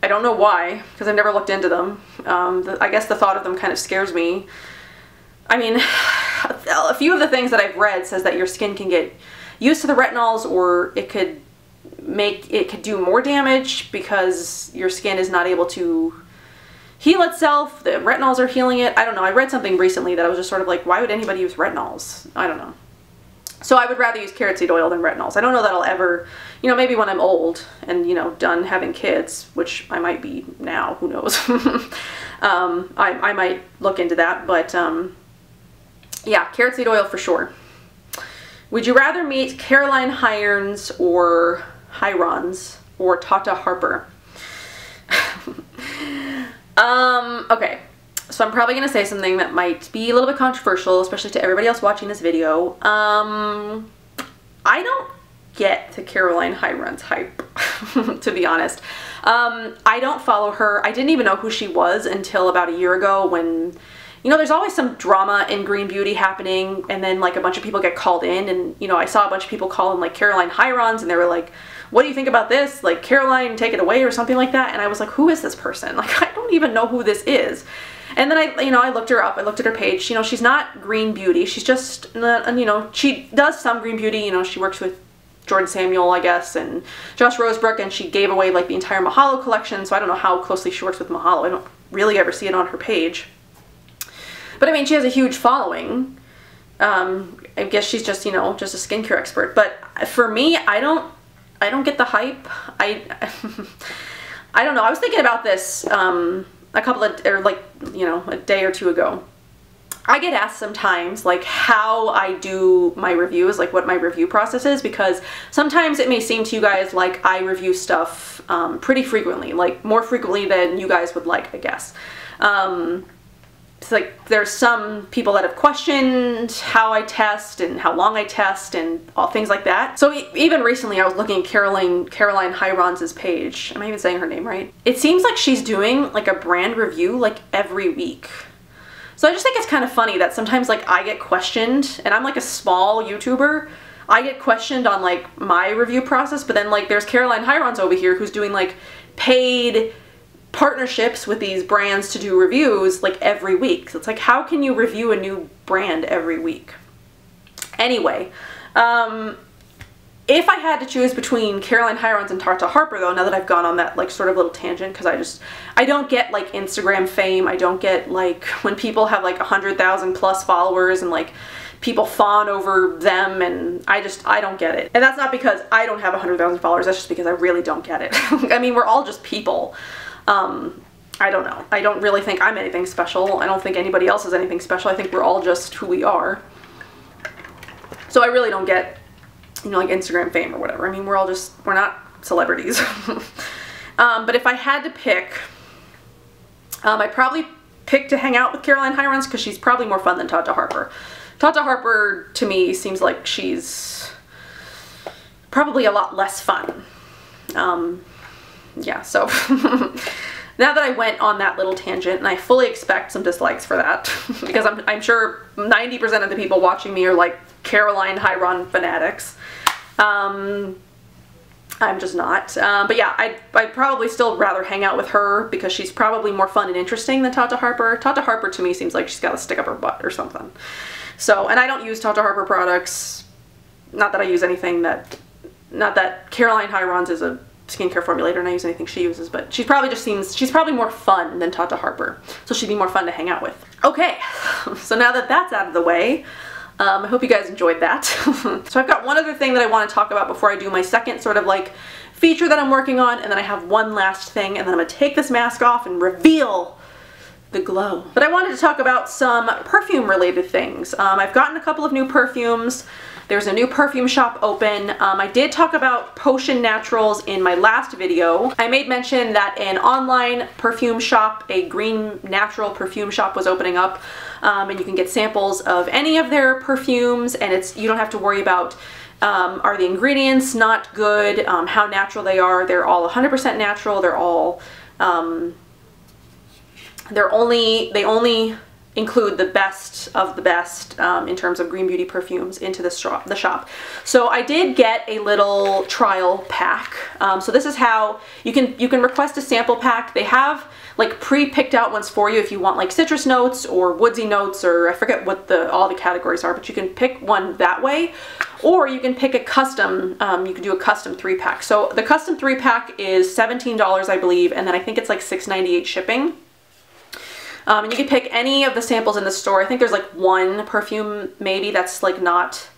I don't know why, because I've never looked into them. I guess the thought of them kind of scares me. I mean, a few of the things that I've read says that your skin can get used to the retinols, or it could do more damage because your skin is not able to heal itself. The retinols are healing it. I don't know. I read something recently that I was just sort of like, why would anybody use retinols? I don't know. So I would rather use carrot seed oil than retinols. I don't know that I'll ever, you know, maybe when I'm old and, you know, done having kids, which I might be now, who knows. I might look into that, but yeah, carrot seed oil for sure. Would you rather meet Caroline Hirons or Tata Harper? Okay, so I'm probably going to say something that might be a little bit controversial, especially to everybody else watching this video. I don't get the Caroline Hirons hype, to be honest. I don't follow her. I didn't even know who she was until about a year ago when, you know, there's always some drama in green beauty happening, and then like a bunch of people get called in, and, you know, I saw a bunch of people call them like Caroline Hirons, and they were like, what do you think about this? Like, Caroline, take it away, or something like that. And I was like, who is this person? Like, I don't even know who this is. And then I looked her up. I looked at her page. You know, she's not green beauty. She's just, you know, she does some green beauty. You know, she works with Jordan Samuel, I guess, and Josh Rosebrook, and she gave away like the entire Mahalo collection. So I don't know how closely she works with Mahalo. I don't really ever see it on her page. But I mean, she has a huge following. I guess she's just, you know, just a skincare expert. But for me, I don't get the hype. I don't know. I was thinking about this a couple of, or like, you know, a day or two ago. I get asked sometimes like how I do my reviews, like what my review process is, because sometimes it may seem to you guys like I review stuff pretty frequently, like more frequently than you guys would like, I guess. it's like there's some people that have questioned how I test and how long I test and all things like that. So even recently I was looking at Caroline Hirons's page. Am I even saying her name right? It seems like she's doing like a brand review like every week. So I just think it's kind of funny that sometimes like I get questioned, and I'm like a small YouTuber. I get questioned on like my review process, but then like there's Caroline Hirons over here who's doing like paid partnerships with these brands to do reviews like every week. So it's like, how can you review a new brand every week? Anyway, if I had to choose between Caroline Hirons and Tata Harper though, now that I've gone on that like sort of little tangent, because I don't get like Instagram fame. I don't get like when people have like 100,000 plus followers and like people fawn over them, and I don't get it. And that's not because I don't have 100,000 followers, that's just because I really don't get it. I mean, we're all just people. I don't know. I don't really think I'm anything special. I don't think anybody else is anything special. I think we're all just who we are. So I really don't get, you know, like Instagram fame or whatever. I mean, we're not celebrities. But if I had to pick, I'd probably pick to hang out with Caroline Hirons because she's probably more fun than Tata Harper. Tata Harper, to me, seems like she's probably a lot less fun. Yeah, so now that I went on that little tangent, and I fully expect some dislikes for that, because I'm sure 90% of the people watching me are like Caroline Hiron fanatics. I'm just not. But yeah, I'd probably still rather hang out with her because she's probably more fun and interesting than Tata Harper. Tata Harper to me seems like she's got a stick up her butt or something. So, and I don't use Tata Harper products. Not that I use anything that, not that Caroline Hirons is a skincare formulator and I use anything she uses, but she probably just seems, she's probably more fun than Tata Harper. So she'd be more fun to hang out with. Okay, so now that that's out of the way, I hope you guys enjoyed that. So I've got one other thing that I want to talk about before I do my second sort of like feature that I'm working on, and then I have one last thing, and then I'm going to take this mask off and reveal the glow. But I wanted to talk about some perfume related things. I've gotten a couple of new perfumes. There's a new perfume shop open. I did talk about Potion Naturals in my last video. I made mention that an online perfume shop, a green natural perfume shop, was opening up, and you can get samples of any of their perfumes, and you don't have to worry about are the ingredients not good, how natural they are. They're all 100% natural. They're all they only include the best of the best in terms of green beauty perfumes into the shop. So I did get a little trial pack. So this is how you can request a sample pack. They have like pre-picked out ones for you if you want like citrus notes or woodsy notes, or I forget what all the categories are, but you can pick one that way, or you can pick a custom, you can do a custom 3-pack. So the custom 3-pack is $17, I believe, and then I think it's like $6.98 shipping. And you can pick any of the samples in the store. I think there's like one perfume maybe that's like not,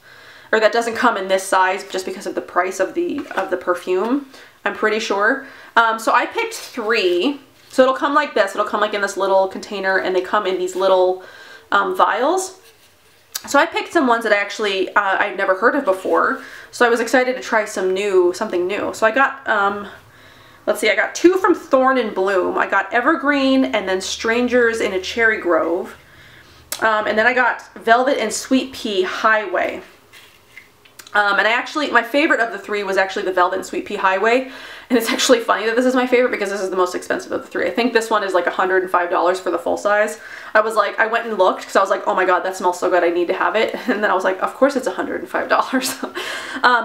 or that doesn't come in this size just because of the price of the perfume, I'm pretty sure. So I picked 3. So it'll come like this. It'll come like in this little container, and they come in these little vials. So I picked some ones that actually I've never heard of before. So I was excited to try something new. So I got let's see, I got 2 from Thorn and Bloom. I got Evergreen and then Strangers in a Cherry Grove. And then I got Velvet and Sweet Pea Highway. And my favorite of the 3 was actually the Velvet and Sweet Pea Highway. And it's actually funny that this is my favorite because this is the most expensive of the 3. I think this one is like $105 for the full size. I went and looked because I was like, oh my god, that smells so good, I need to have it. And then I was like, of course it's $105.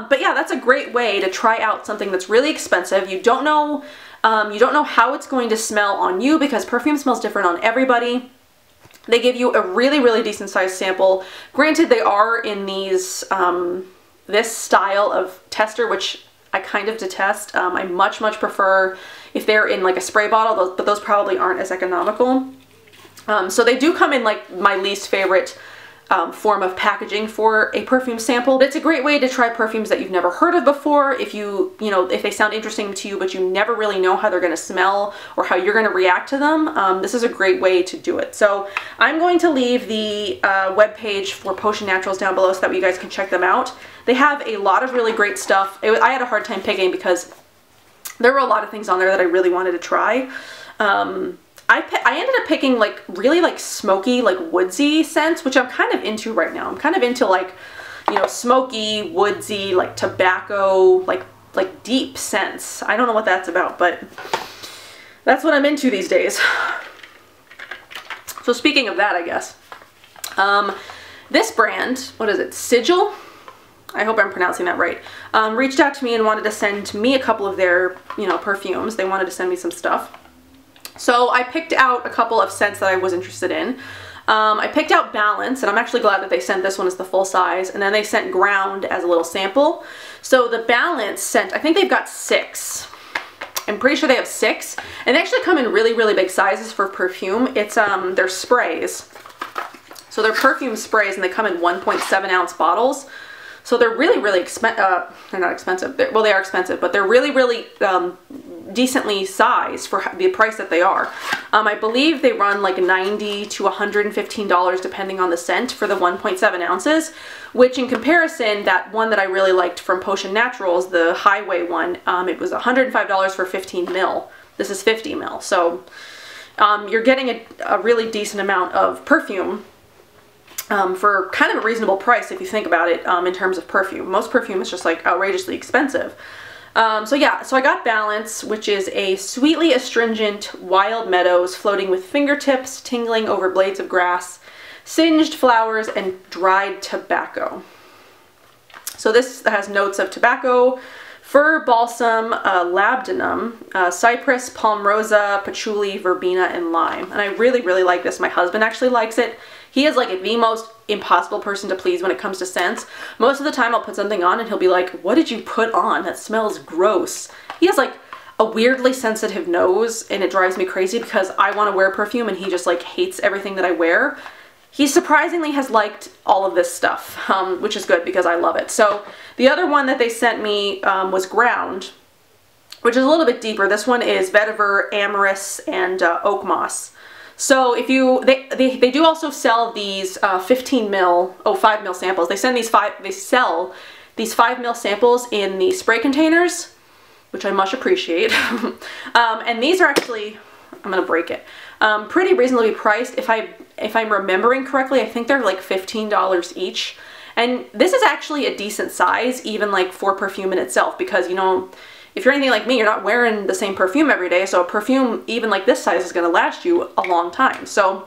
But yeah, that's a great way to try out something that's really expensive. You don't know how it's going to smell on you because perfume smells different on everybody. They give you a really, really decent sized sample. Granted, they are in these, this style of tester, which I kind of detest. I much prefer if they're in like a spray bottle, but those probably aren't as economical. So they do come in like my least favorite form of packaging for a perfume sample. But it's a great way to try perfumes that you've never heard of before. If if they sound interesting to you, but you never really know how they're going to smell or how you're going to react to them, this is a great way to do it. So I'm going to leave the webpage for Potion Naturals down below so that you guys can check them out. They have a lot of really great stuff. I had a hard time picking because there were a lot of things on there that I really wanted to try. I ended up picking like really like smoky, like woodsy scents, which I'm kind of into right now. I'm kind of into like, you know, smoky, woodsy, like tobacco, like deep scents. I don't know what that's about, but that's what I'm into these days. So speaking of that, I guess, this brand, what is it, Sigil? I hope I'm pronouncing that right. Reached out to me and wanted to send me a couple of their, you know, perfumes. They wanted to send me some stuff. So I picked out a couple of scents that I was interested in. I picked out Balance, and I'm actually glad that they sent this one as the full size, and then they sent Ground as a little sample. So the Balance scent, I think they've got 6. I'm pretty sure they have 6, and they actually come in really, really big sizes for perfume. It's they're sprays. So they're perfume sprays, and they come in 1.7 ounce bottles. So they're really, really expensive. They're not expensive. Well, they are expensive, but they're really, really decently sized for the price that they are. I believe they run like $90 to $115 depending on the scent for the 1.7 ounces, which in comparison, that one that I really liked from Potion Naturals, the Highway one, it was $105 for 15 mil. This is 50 mil. So you're getting a really decent amount of perfume for kind of a reasonable price if you think about it in terms of perfume. Most perfume is just like outrageously expensive. So yeah, so I got Balance, which is a sweetly astringent wild meadows floating with fingertips tingling over blades of grass, singed flowers, and dried tobacco. So this has notes of tobacco, fir balsam, labdanum, cypress, palmarosa, patchouli, verbena, and lime. And I really, really like this. My husband actually likes it. He is like the most impossible person to please when it comes to scents. Most of the time I'll put something on and he'll be like, what did you put on? That smells gross. He has like a weirdly sensitive nose, and it drives me crazy because I want to wear perfume and he just like hates everything that I wear. He surprisingly has liked all of this stuff, which is good because I love it. So the other one that they sent me was Ground, which is a little bit deeper. This one is vetiver, amyris, and oak moss. So if you, they do also sell these 15 mil, 5 mil samples. They sell these 5 mil samples in the spray containers, which I much appreciate. And these are actually, I'm gonna break it, pretty reasonably priced. If I'm remembering correctly, I think they're like $15 each. And this is actually a decent size, even like for perfume in itself, because, you know, if you're anything like me, you're not wearing the same perfume every day, so a perfume even like this size is going to last you a long time. So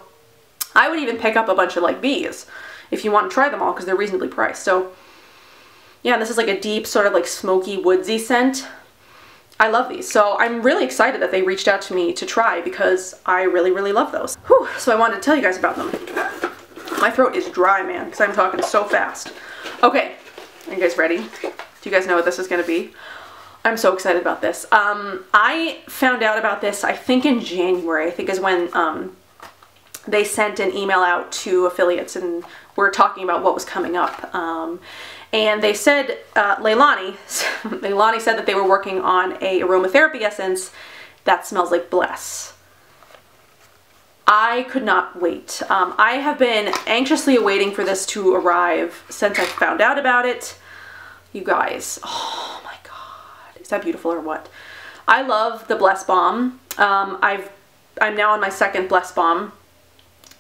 I would even pick up a bunch of like these if you want to try them all because they're reasonably priced. So yeah, this is like a deep sort of like smoky woodsy scent. I love these. So I'm really excited that they reached out to me to try because I really, really love those. Whew, so I wanted to tell you guys about them. My throat is dry, man, because I'm talking so fast. Okay, are you guys ready? Do you guys know what this is going to be? I'm so excited about this. I found out about this, I think in January, I think is when they sent an email out to affiliates and were talking about what was coming up. And they said, Leilani said that they were working on a aromatherapy essence that smells like Bless. I could not wait. I have been anxiously awaiting for this to arrive since I found out about it. You guys, oh my God, is that beautiful or what? I love the Bless Bomb. I'm now on my second Bless Bomb.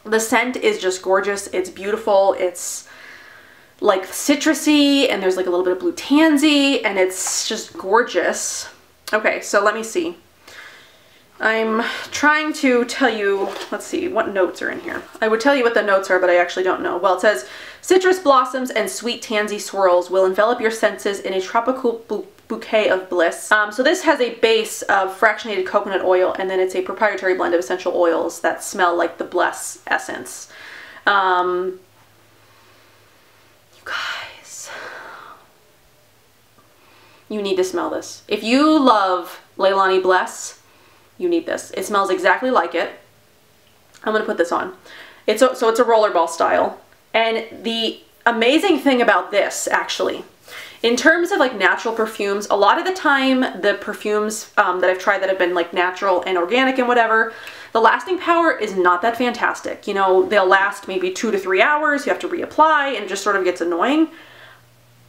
The scent is just gorgeous. It's beautiful. It's like citrusy, and there's like a little bit of blue tansy, and it's just gorgeous. Okay, so let me see. I'm trying to tell you, let's see, what notes are in here. I would tell you what the notes are, but I actually don't know. Well, it says, citrus blossoms and sweet tansy swirls will envelop your senses in a tropical bouquet of bliss. So this has a base of fractionated coconut oil, and then it's a proprietary blend of essential oils that smell like the Bless essence. You guys, you need to smell this. If you love Leilani Bless, you need this. It smells exactly like it. I'm gonna put this on. So it's a rollerball style. And the amazing thing about this, actually, in terms of like natural perfumes, a lot of the time the perfumes that I've tried that have been like natural and organic and whatever, the lasting power is not that fantastic. You know, they'll last maybe 2 to 3 hours. You have to reapply and it just sort of gets annoying.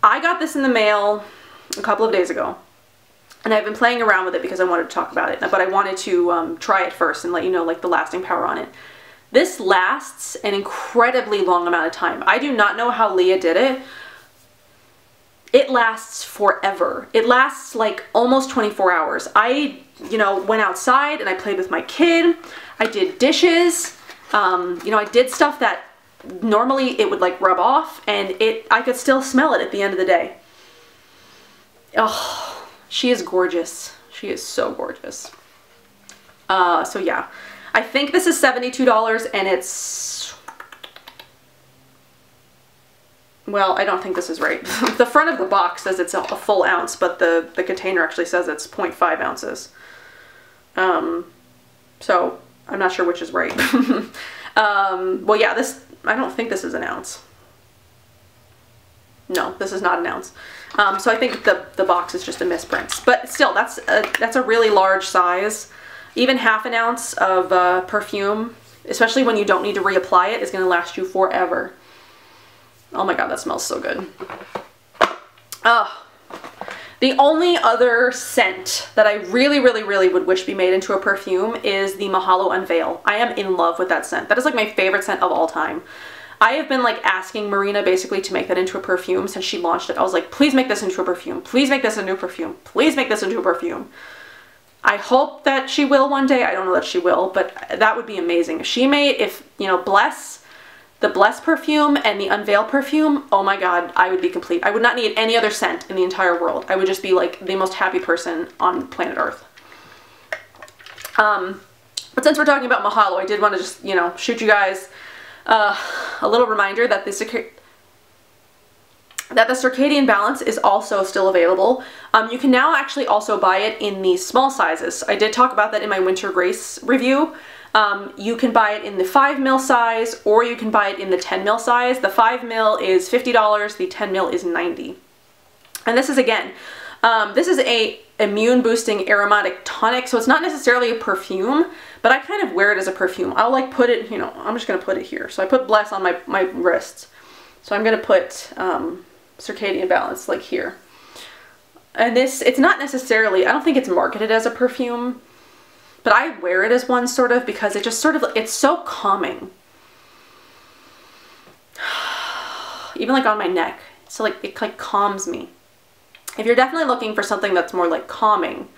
I got this in the mail a couple of days ago. And I've been playing around with it because I wanted to talk about it, but I wanted to try it first and let you know like the lasting power on it. This lasts an incredibly long amount of time. I do not know how Leah did it. It lasts forever. It lasts like almost 24 hours. I, you know, went outside and I played with my kid. I did dishes. You know, I did stuff that normally it would like rub off, and I could still smell it at the end of the day. Oh. She is gorgeous. She is so gorgeous. So yeah, I think this is $72 and it's, well, I don't think this is right. The front of the box says it's a full ounce, but the container actually says it's 0.5 ounces. So I'm not sure which is right. Well, yeah, I don't think this is an ounce. No, this is not an ounce. So I think the box is just a misprint. But still, that's a really large size. Even half an ounce of perfume, especially when you don't need to reapply it, is going to last you forever. Oh my god, that smells so good. The only other scent that I really, really, really would wish be made into a perfume is the Mahalo Unveil. I am in love with that scent. That is like my favorite scent of all time. I have been like asking Marina basically to make that into a perfume since she launched it. I was like, please make this into a perfume. Please make this a new perfume. Please make this into a perfume. I hope that she will one day. I don't know that she will, but that would be amazing. If she made, you know, the Bless perfume and the Unveil perfume, oh my god, I would be complete. I would not need any other scent in the entire world. I would just be like the most happy person on planet Earth. But since we're talking about Mahalo, I did want to just, you know, shoot you guys a little reminder that the Circadian Balance is also still available. You can now actually also buy it in the small sizes. I did talk about that in my Winter Grace review. You can buy it in the 5 ml size, or you can buy it in the 10 ml size. The 5 ml is $50, the 10 ml is $90. And this is, again, this is a immune boosting aromatic tonic, so it's not necessarily a perfume, but I kind of wear it as a perfume. I'll like put it, you know, I'm just going to put it here. So I put Bless on my wrists. So I'm going to put Circadian Balance like here. And this, it's not necessarily, I don't think it's marketed as a perfume, but I wear it as one sort of because it just sort of, it's so calming. Even like on my neck. So like, it like calms me. If you're definitely looking for something that's more like calming,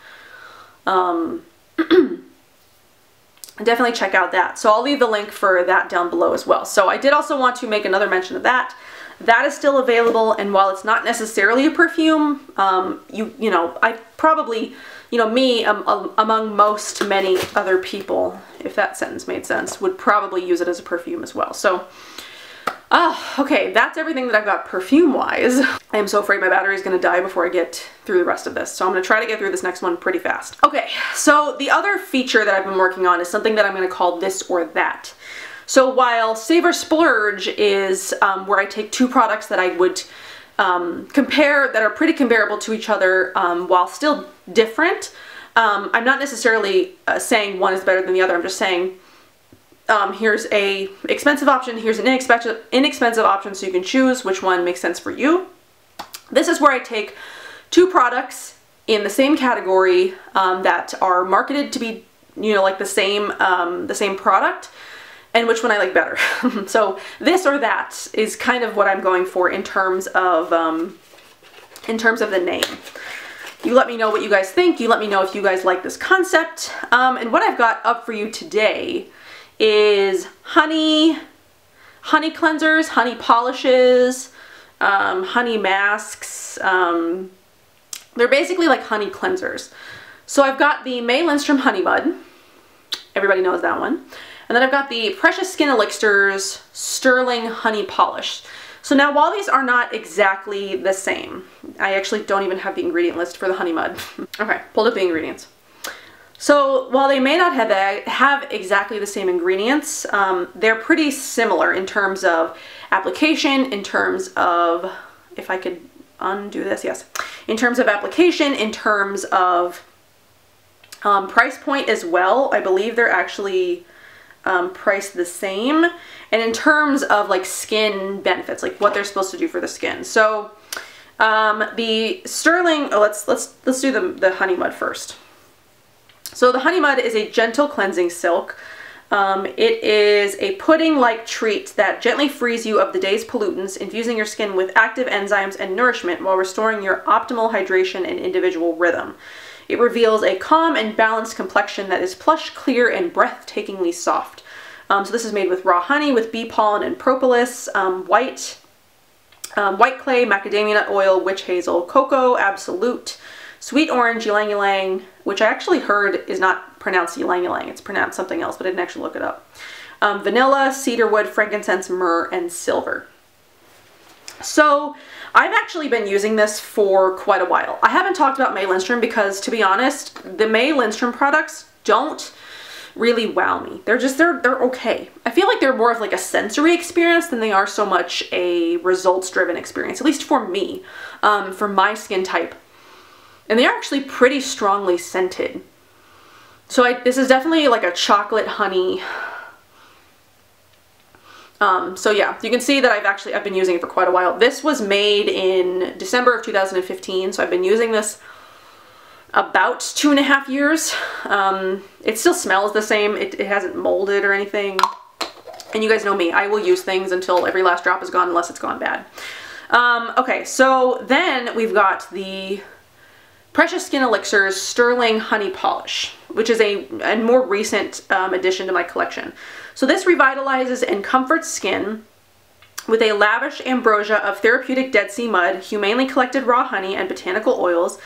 definitely check out that. So I'll leave the link for that down below as well. So I did also want to make another mention of that. That is still available, and while it's not necessarily a perfume, you know, I probably, you know, me among many other people, if that sentence made sense, would probably use it as a perfume as well. So, okay, that's everything that I've got perfume-wise. I am so afraid my battery is going to die before I get through the rest of this, so I'm going to try to get through this next one pretty fast. Okay, so the other feature that I've been working on is something that I'm going to call This or That. So while Save or Splurge is where I take two products that I would compare, that are pretty comparable to each other while still different, I'm not necessarily saying one is better than the other. I'm just saying here's a expensive option, here's an inexpensive option, so you can choose which one makes sense for you. This is where I take two products in the same category that are marketed to be, you know, like the same product, and which one I like better. So This or That is kind of what I'm going for in terms of the name. You let me know what you guys think. You let me know if you guys like this concept. And what I've got up for you today is honey cleansers, honey polishes, honey masks. They're basically like honey cleansers. So I've got the May Lindstrom Honey Mud. Everybody knows that one. And then I've got the Precious Skin Elixirs Sterling Honey Polish. So now, while these are not exactly the same, I actually don't even have the ingredient list for the Honey Mud. Okay, pulled up the ingredients. So while they may not have exactly the same ingredients, they're pretty similar in terms of application, in terms of, if I could undo this, yes, in terms of application, in terms of price point as well. I believe they're actually priced the same, and in terms of like skin benefits, like what they're supposed to do for the skin. So The sterling, oh, let's do the honey mud first. So the honey mud is a gentle cleansing silk. It is a pudding-like treat that gently frees you of the day's pollutants, infusing your skin with active enzymes and nourishment while restoring your optimal hydration and individual rhythm. It reveals a calm and balanced complexion that is plush, clear, and breathtakingly soft. So this is made with raw honey, with bee pollen and propolis, white clay, macadamia nut oil, witch hazel, cocoa, absolute, sweet orange, ylang ylang, which I actually heard is not pronounced ylang ylang, it's pronounced something else, but I didn't actually look it up. Vanilla, cedarwood, frankincense, myrrh, and silver. So I've actually been using this for quite a while. I haven't talked about May Lindstrom because, to be honest, the May Lindstrom products don't really wow me. They're okay. I feel like they're more of like a sensory experience than they are so much a results-driven experience, at least for me, for my skin type. And they're actually pretty strongly scented. So this is definitely like a chocolate honey. So yeah, you can see that I've been using it for quite a while. This was made in December of 2015, so I've been using this about 2.5 years. It still smells the same. It hasn't molded or anything. And you guys know me, I will use things until every last drop is gone unless it's gone bad. Okay, so then we've got the Precious Skin Elixirs Sterling Honey Polish, which is a more recent addition to my collection. So this revitalizes and comforts skin with a lavish ambrosia of therapeutic Dead Sea mud, humanely collected raw honey, and botanical oils.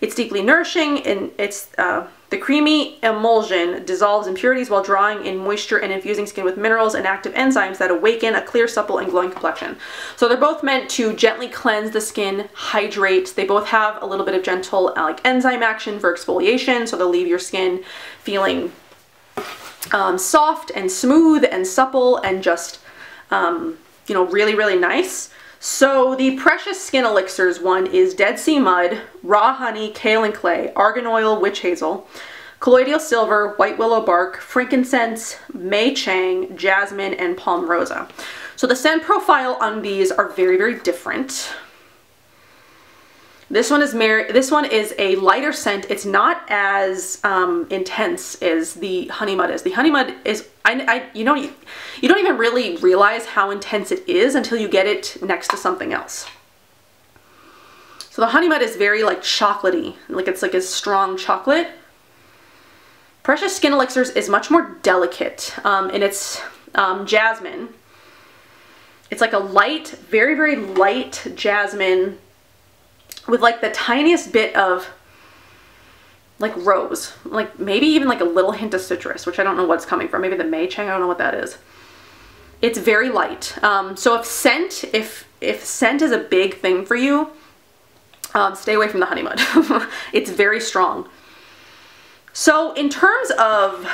It's deeply nourishing, and the creamy emulsion dissolves impurities while drawing in moisture and infusing skin with minerals and active enzymes that awaken a clear, supple, and glowing complexion. So they're both meant to gently cleanse the skin, hydrate. They both have a little bit of gentle like enzyme action for exfoliation, so they'll leave your skin feeling soft and smooth and supple and just, you know, really, really nice. So the Precious Skin Elixirs one is Dead Sea Mud, raw honey, kale and clay, argan oil, witch hazel, colloidal silver, white willow bark, frankincense, Mei Chang, jasmine, and palm rosa. So the scent profile on these are very, very different. This one is a lighter scent. It's not as intense as the honey mud is. The honey mud is, you don't even really realize how intense it is until you get it next to something else. So the honey mud is very like chocolatey, like it's like a strong chocolate. Precious Skin Elixirs is much more delicate, and it's jasmine. It's like a light, very, very light jasmine with like the tiniest bit of like rose, like maybe even like a little hint of citrus, which I don't know what's coming from. Maybe the Mei Chang, I don't know what that is. It's very light. So if scent is a big thing for you, stay away from the honey mud. It's very strong. So in terms of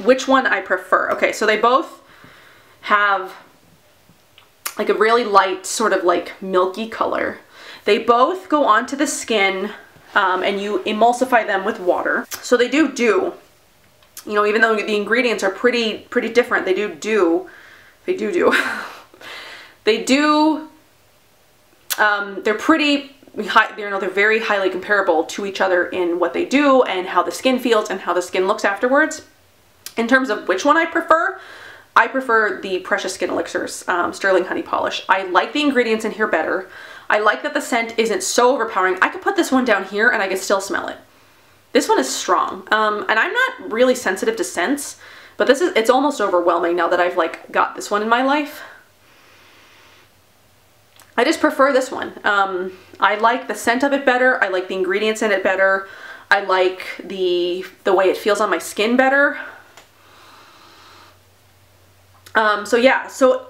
which one I prefer, okay, so they both have like a really light sort of like milky color. They both go onto the skin and you emulsify them with water. So they do, you know, even though the ingredients are pretty different, they do, they're pretty high, you know, they're very highly comparable to each other in what they do and how the skin feels and how the skin looks afterwards. In terms of which one I prefer the Precious Skin Elixirs Sterling Honey Polish. I like the ingredients in here better. I like that the scent isn't so overpowering. I could put this one down here and I could still smell it. This one is strong. And I'm not really sensitive to scents, but it's almost overwhelming now that I've like got this one in my life. I just prefer this one. I like the scent of it better. I like the ingredients in it better. I like the way it feels on my skin better. So yeah, so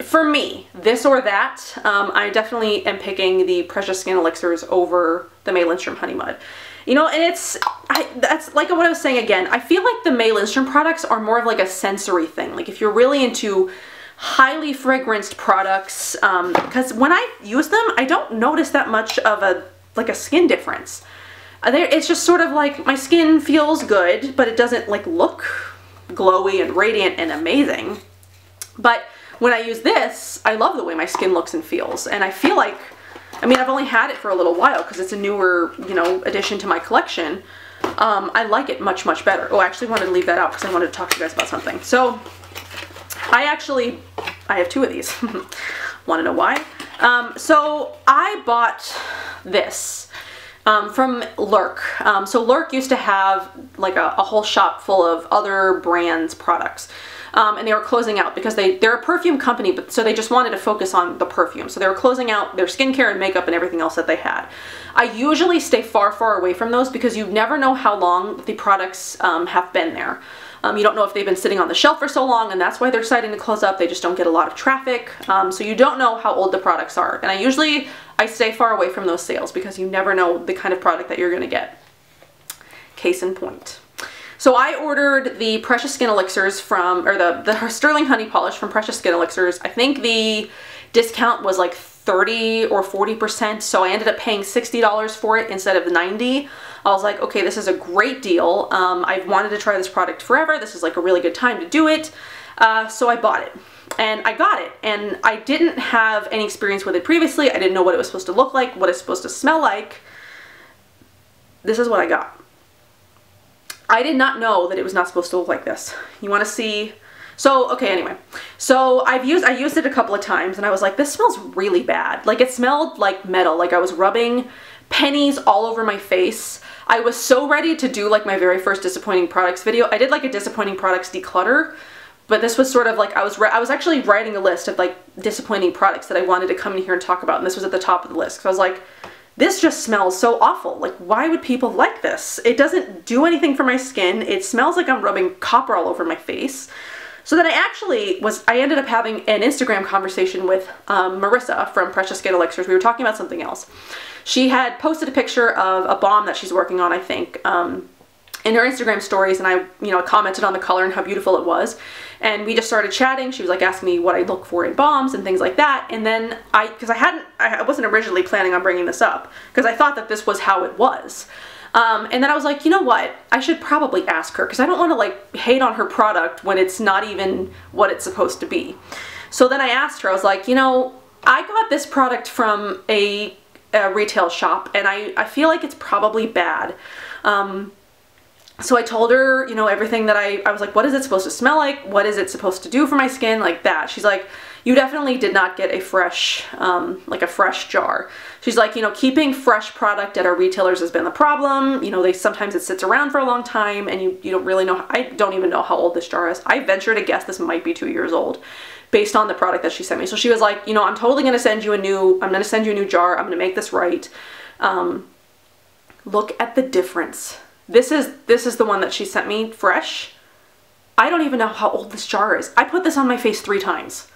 for me, this or that, I definitely am picking the Precious Skin Elixirs over the May Lindstrom Honey Mud. You know, and that's like what I was saying again, I feel like the May Lindstrom products are more of like a sensory thing. Like if you're really into highly fragranced products, because when I use them, I don't notice that much of a skin difference. It's just sort of like my skin feels good, but it doesn't like look glowy and radiant and amazing. But when I use this, I love the way my skin looks and feels. And I feel like, I mean, I've only had it for a little while because it's a newer, you know, addition to my collection. I like it much, much better. Oh, I actually wanted to leave that out because I wanted to talk to you guys about something. So I have 2 of these. Want to know why? So I bought this from Lurk. So Lurk used to have like a whole shop full of other brands' products. And they were closing out because they're a perfume company, but so they just wanted to focus on the perfume. So they were closing out their skincare and makeup and everything else that they had. I usually stay far, far away from those because you never know how long the products have been there. You don't know if they've been sitting on the shelf for so long, and that's why they're deciding to close up. They just don't get a lot of traffic. So you don't know how old the products are. And I stay far away from those sales because you never know the kind of product that you're going to get. Case in point. So I ordered the Precious Skin Elixirs from, or the Sterling Honey Polish from Precious Skin Elixirs. I think the discount was like 30 or 40%, so I ended up paying $60 for it instead of the $90. I was like, okay, this is a great deal. I've wanted to try this product forever. This is like a really good time to do it. So I bought it. And I got it, and I didn't have any experience with it previously. I didn't know what it was supposed to look like, what it's supposed to smell like. This is what I got. I did not know that it was not supposed to look like this. You want to see? So, okay, anyway. So I used it a couple of times and I was like, this smells really bad. Like it smelled like metal, like I was rubbing pennies all over my face. I was so ready to do like my very first disappointing products video. I did like a disappointing products declutter, but this was sort of like, I was actually writing a list of like disappointing products that I wanted to come in here and talk about, and this was at the top of the list. So I was like, this just smells so awful. Like, why would people like this? It doesn't do anything for my skin. It smells like I'm rubbing copper all over my face. So then I ended up having an Instagram conversation with Marissa from Precious Skin Elixirs. We were talking about something else. She had posted a picture of a balm that she's working on, I think, in her Instagram stories, and I, commented on the color and how beautiful it was. And we just started chatting. She was like asking me what I look for in balms and things like that. And then because I wasn't originally planning on bringing this up because I thought that this was how it was. And then I was like, you know what? I should probably ask her because I don't want to like hate on her product when it's not even what it's supposed to be. So then I asked her, I was like, I got this product from a retail shop and I feel like it's probably bad. So I told her, everything that I was like, what is it supposed to smell like? What is it supposed to do for my skin? Like that. She's like, you definitely did not get a fresh, like a fresh jar. She's like, keeping fresh product at our retailers has been the problem. Sometimes it sits around for a long time and you don't really know. I don't even know how old this jar is. I venture to guess this might be 2 years old based on the product that she sent me. So she was like, I'm totally going to send you a new jar. I'm going to make this right. Look at the difference. This is the one that she sent me fresh. I don't even know how old this jar is. I put this on my face 3 times.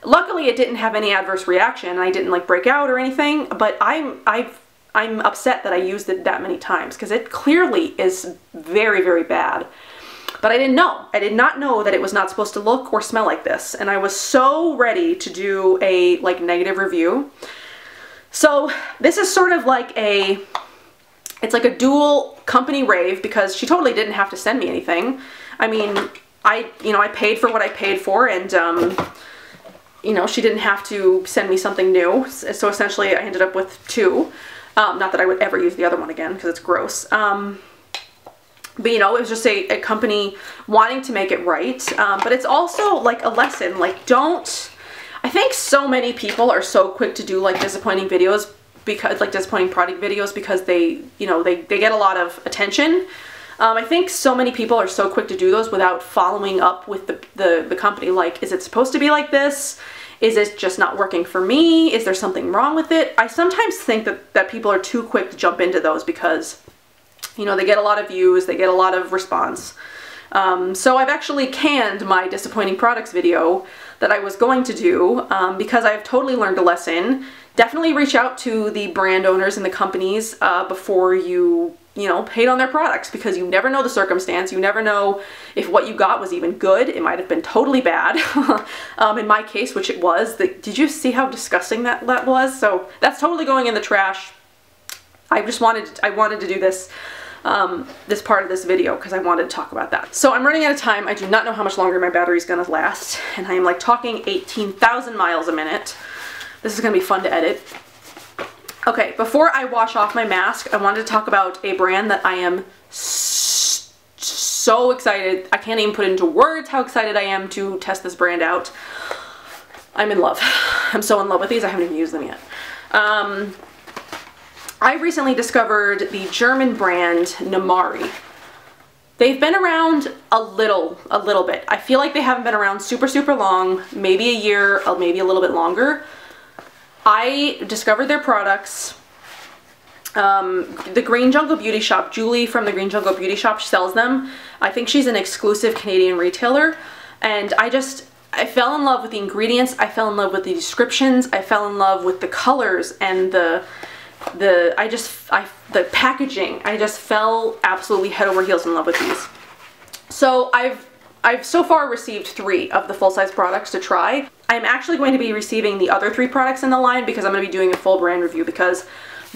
Luckily it didn't have any adverse reaction. I didn't like break out or anything, but I'm upset that I used it that many times because it clearly is very, very bad. But I didn't know. I did not know that it was not supposed to look or smell like this. And I was so ready to do a like negative review. So this is sort of like it's like a dual company rave because she totally didn't have to send me anything. I mean, I paid for what I paid for, and she didn't have to send me something new. So essentially I ended up with 2. Not that I would ever use the other one again because it's gross. But it was just a company wanting to make it right. But it's also like a lesson, like I think so many people are so quick to do like disappointing videos because like disappointing product videos because they get a lot of attention. I think so many people are so quick to do those without following up with the company. Like, is it supposed to be like this? Is it just not working for me? Is there something wrong with it? I sometimes think that people are too quick to jump into those because, they get a lot of views, they get a lot of response. So I've actually canned my disappointing products video that I was going to do because I've totally learned a lesson. Definitely reach out to the brand owners and the companies before you hate on their products because you never know the circumstance. You never know if what you got was even good. It might have been totally bad. In my case, which it was. Did you see how disgusting that was? So that's totally going in the trash. I wanted to do this this part of this video because I wanted to talk about that. So I'm running out of time. I do not know how much longer my battery is going to last, and I am like talking 18,000 miles a minute. This is going to be fun to edit. Okay, before I wash off my mask, I wanted to talk about a brand that I am so excited. I can't even put into words how excited I am to test this brand out. I'm in love. I'm so in love with these. I haven't even used them yet. I recently discovered the German brand Namari. They've been around a little bit. I feel like they haven't been around super long, maybe a year, or maybe a little bit longer. I discovered their products. The Green Jungle Beauty Shop, Julie from the Green Jungle Beauty Shop sells them. I think she's an exclusive Canadian retailer, and I fell in love with the ingredients. I fell in love with the descriptions. I fell in love with the colors and the packaging. I just fell absolutely head over heels in love with these. So I've so far received 3 of the full-size products to try. I'm actually going to be receiving the other 3 products in the line because I'm going to be doing a full brand review, because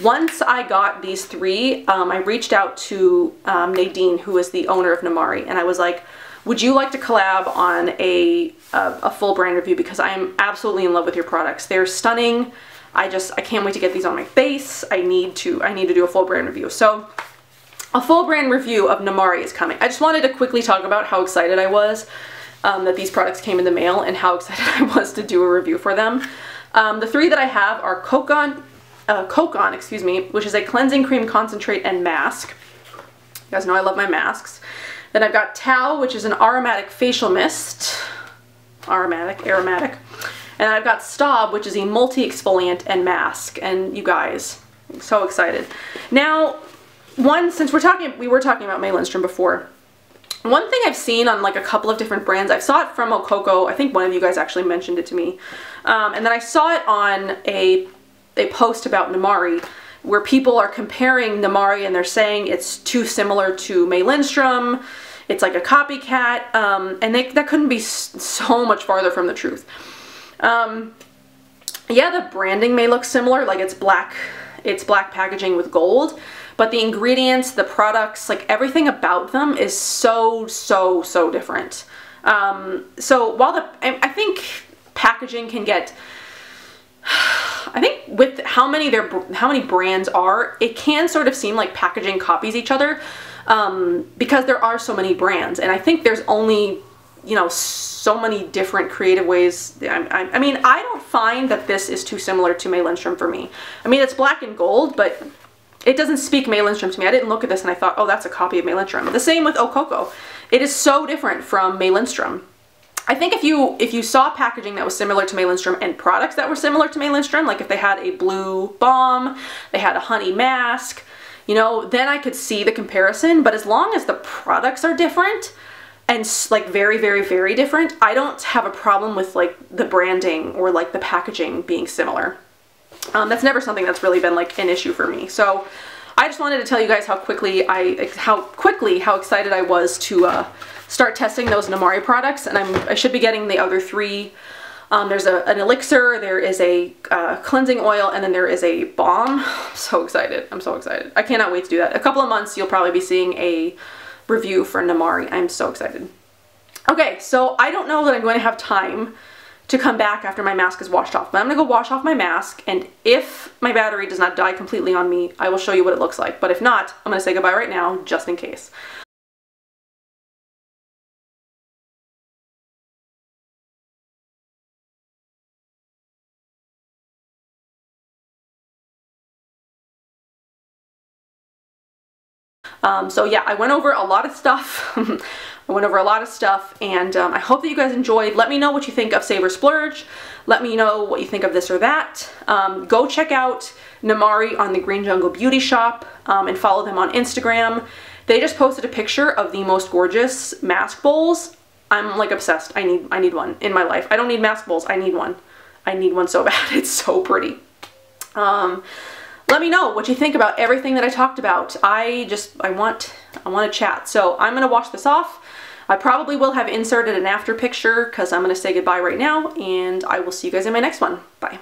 once I got these 3, I reached out to Nadine, who is the owner of Namari, and I was like, would you like to collab on a full brand review, because I am absolutely in love with your products. They're stunning. I can't wait to get these on my face. I need to do a full brand review. So a full brand review of Namari is coming. I just wanted to quickly talk about how excited I was that these products came in the mail and how excited I was to do a review for them. The 3 that I have are Kokon, excuse me, which is a cleansing cream concentrate and mask. You guys know I love my masks. Then I've got Tao, which is an aromatic facial mist. Aromatic. And then I've got Staub, which is a multi-exfoliant and mask. And you guys, I'm so excited. Now, since we were talking about May Lindstrom before, one thing I've seen on like a couple of different brands, I saw it from Okoko. I think one of you guys actually mentioned it to me. And then I saw it on a post about Namari, where people are comparing Namari and they're saying it's too similar to May Lindstrom. It's like a copycat, and that couldn't be so much farther from the truth. Yeah, the branding may look similar, like it's black packaging with gold, but the ingredients, the products, like everything about them is so different. So while I think packaging can get, I think with how many brands are, it can sort of seem like packaging copies each other, because there are so many brands, and I think there's only, you know, so many different creative ways. I mean, I don't find that this is too similar to May Lindstrom for me. I mean, it's black and gold, but it doesn't speak May Lindstrom to me. I didn't look at this and I thought, oh, that's a copy of May Lindstrom. The same with Okoko. It is so different from May Lindstrom. I think if you saw packaging that was similar to May Lindstrom and products that were similar to May Lindstrom, like if they had a blue balm, they had a honey mask, you know, then I could see the comparison. But as long as the products are different and like very different, I don't have a problem with like the branding or like the packaging being similar. That's never something that's really been like an issue for me. So I just wanted to tell you guys how excited I was to start testing those Namari products, and I should be getting the other 3. There's an elixir, there is a cleansing oil, and then there is a balm. I'm so excited. I'm so excited. I cannot wait to do that. A couple of months you'll probably be seeing a review for Namari. I'm so excited. Okay, so I don't know that I'm going to have time to come back after my mask is washed off, but I'm going to go wash off my mask, and if my battery does not die completely on me, I will show you what it looks like. But if not, I'm going to say goodbye right now, just in case. So yeah, I went over a lot of stuff. And I hope that you guys enjoyed. Let me know what you think of Save or Splurge. Let me know what you think of this or that. Go check out Namari on the Green Jungle Beauty Shop, and follow them on Instagram. They just posted a picture of the most gorgeous mask bowls. I'm like obsessed. I need one in my life. I don't need mask bowls. I need one. I need one so bad. It's so pretty. Let me know what you think about everything that I talked about. I want to chat. So I'm going to wash this off. I probably will have inserted an after picture because I'm going to say goodbye right now, and I will see you guys in my next one. Bye.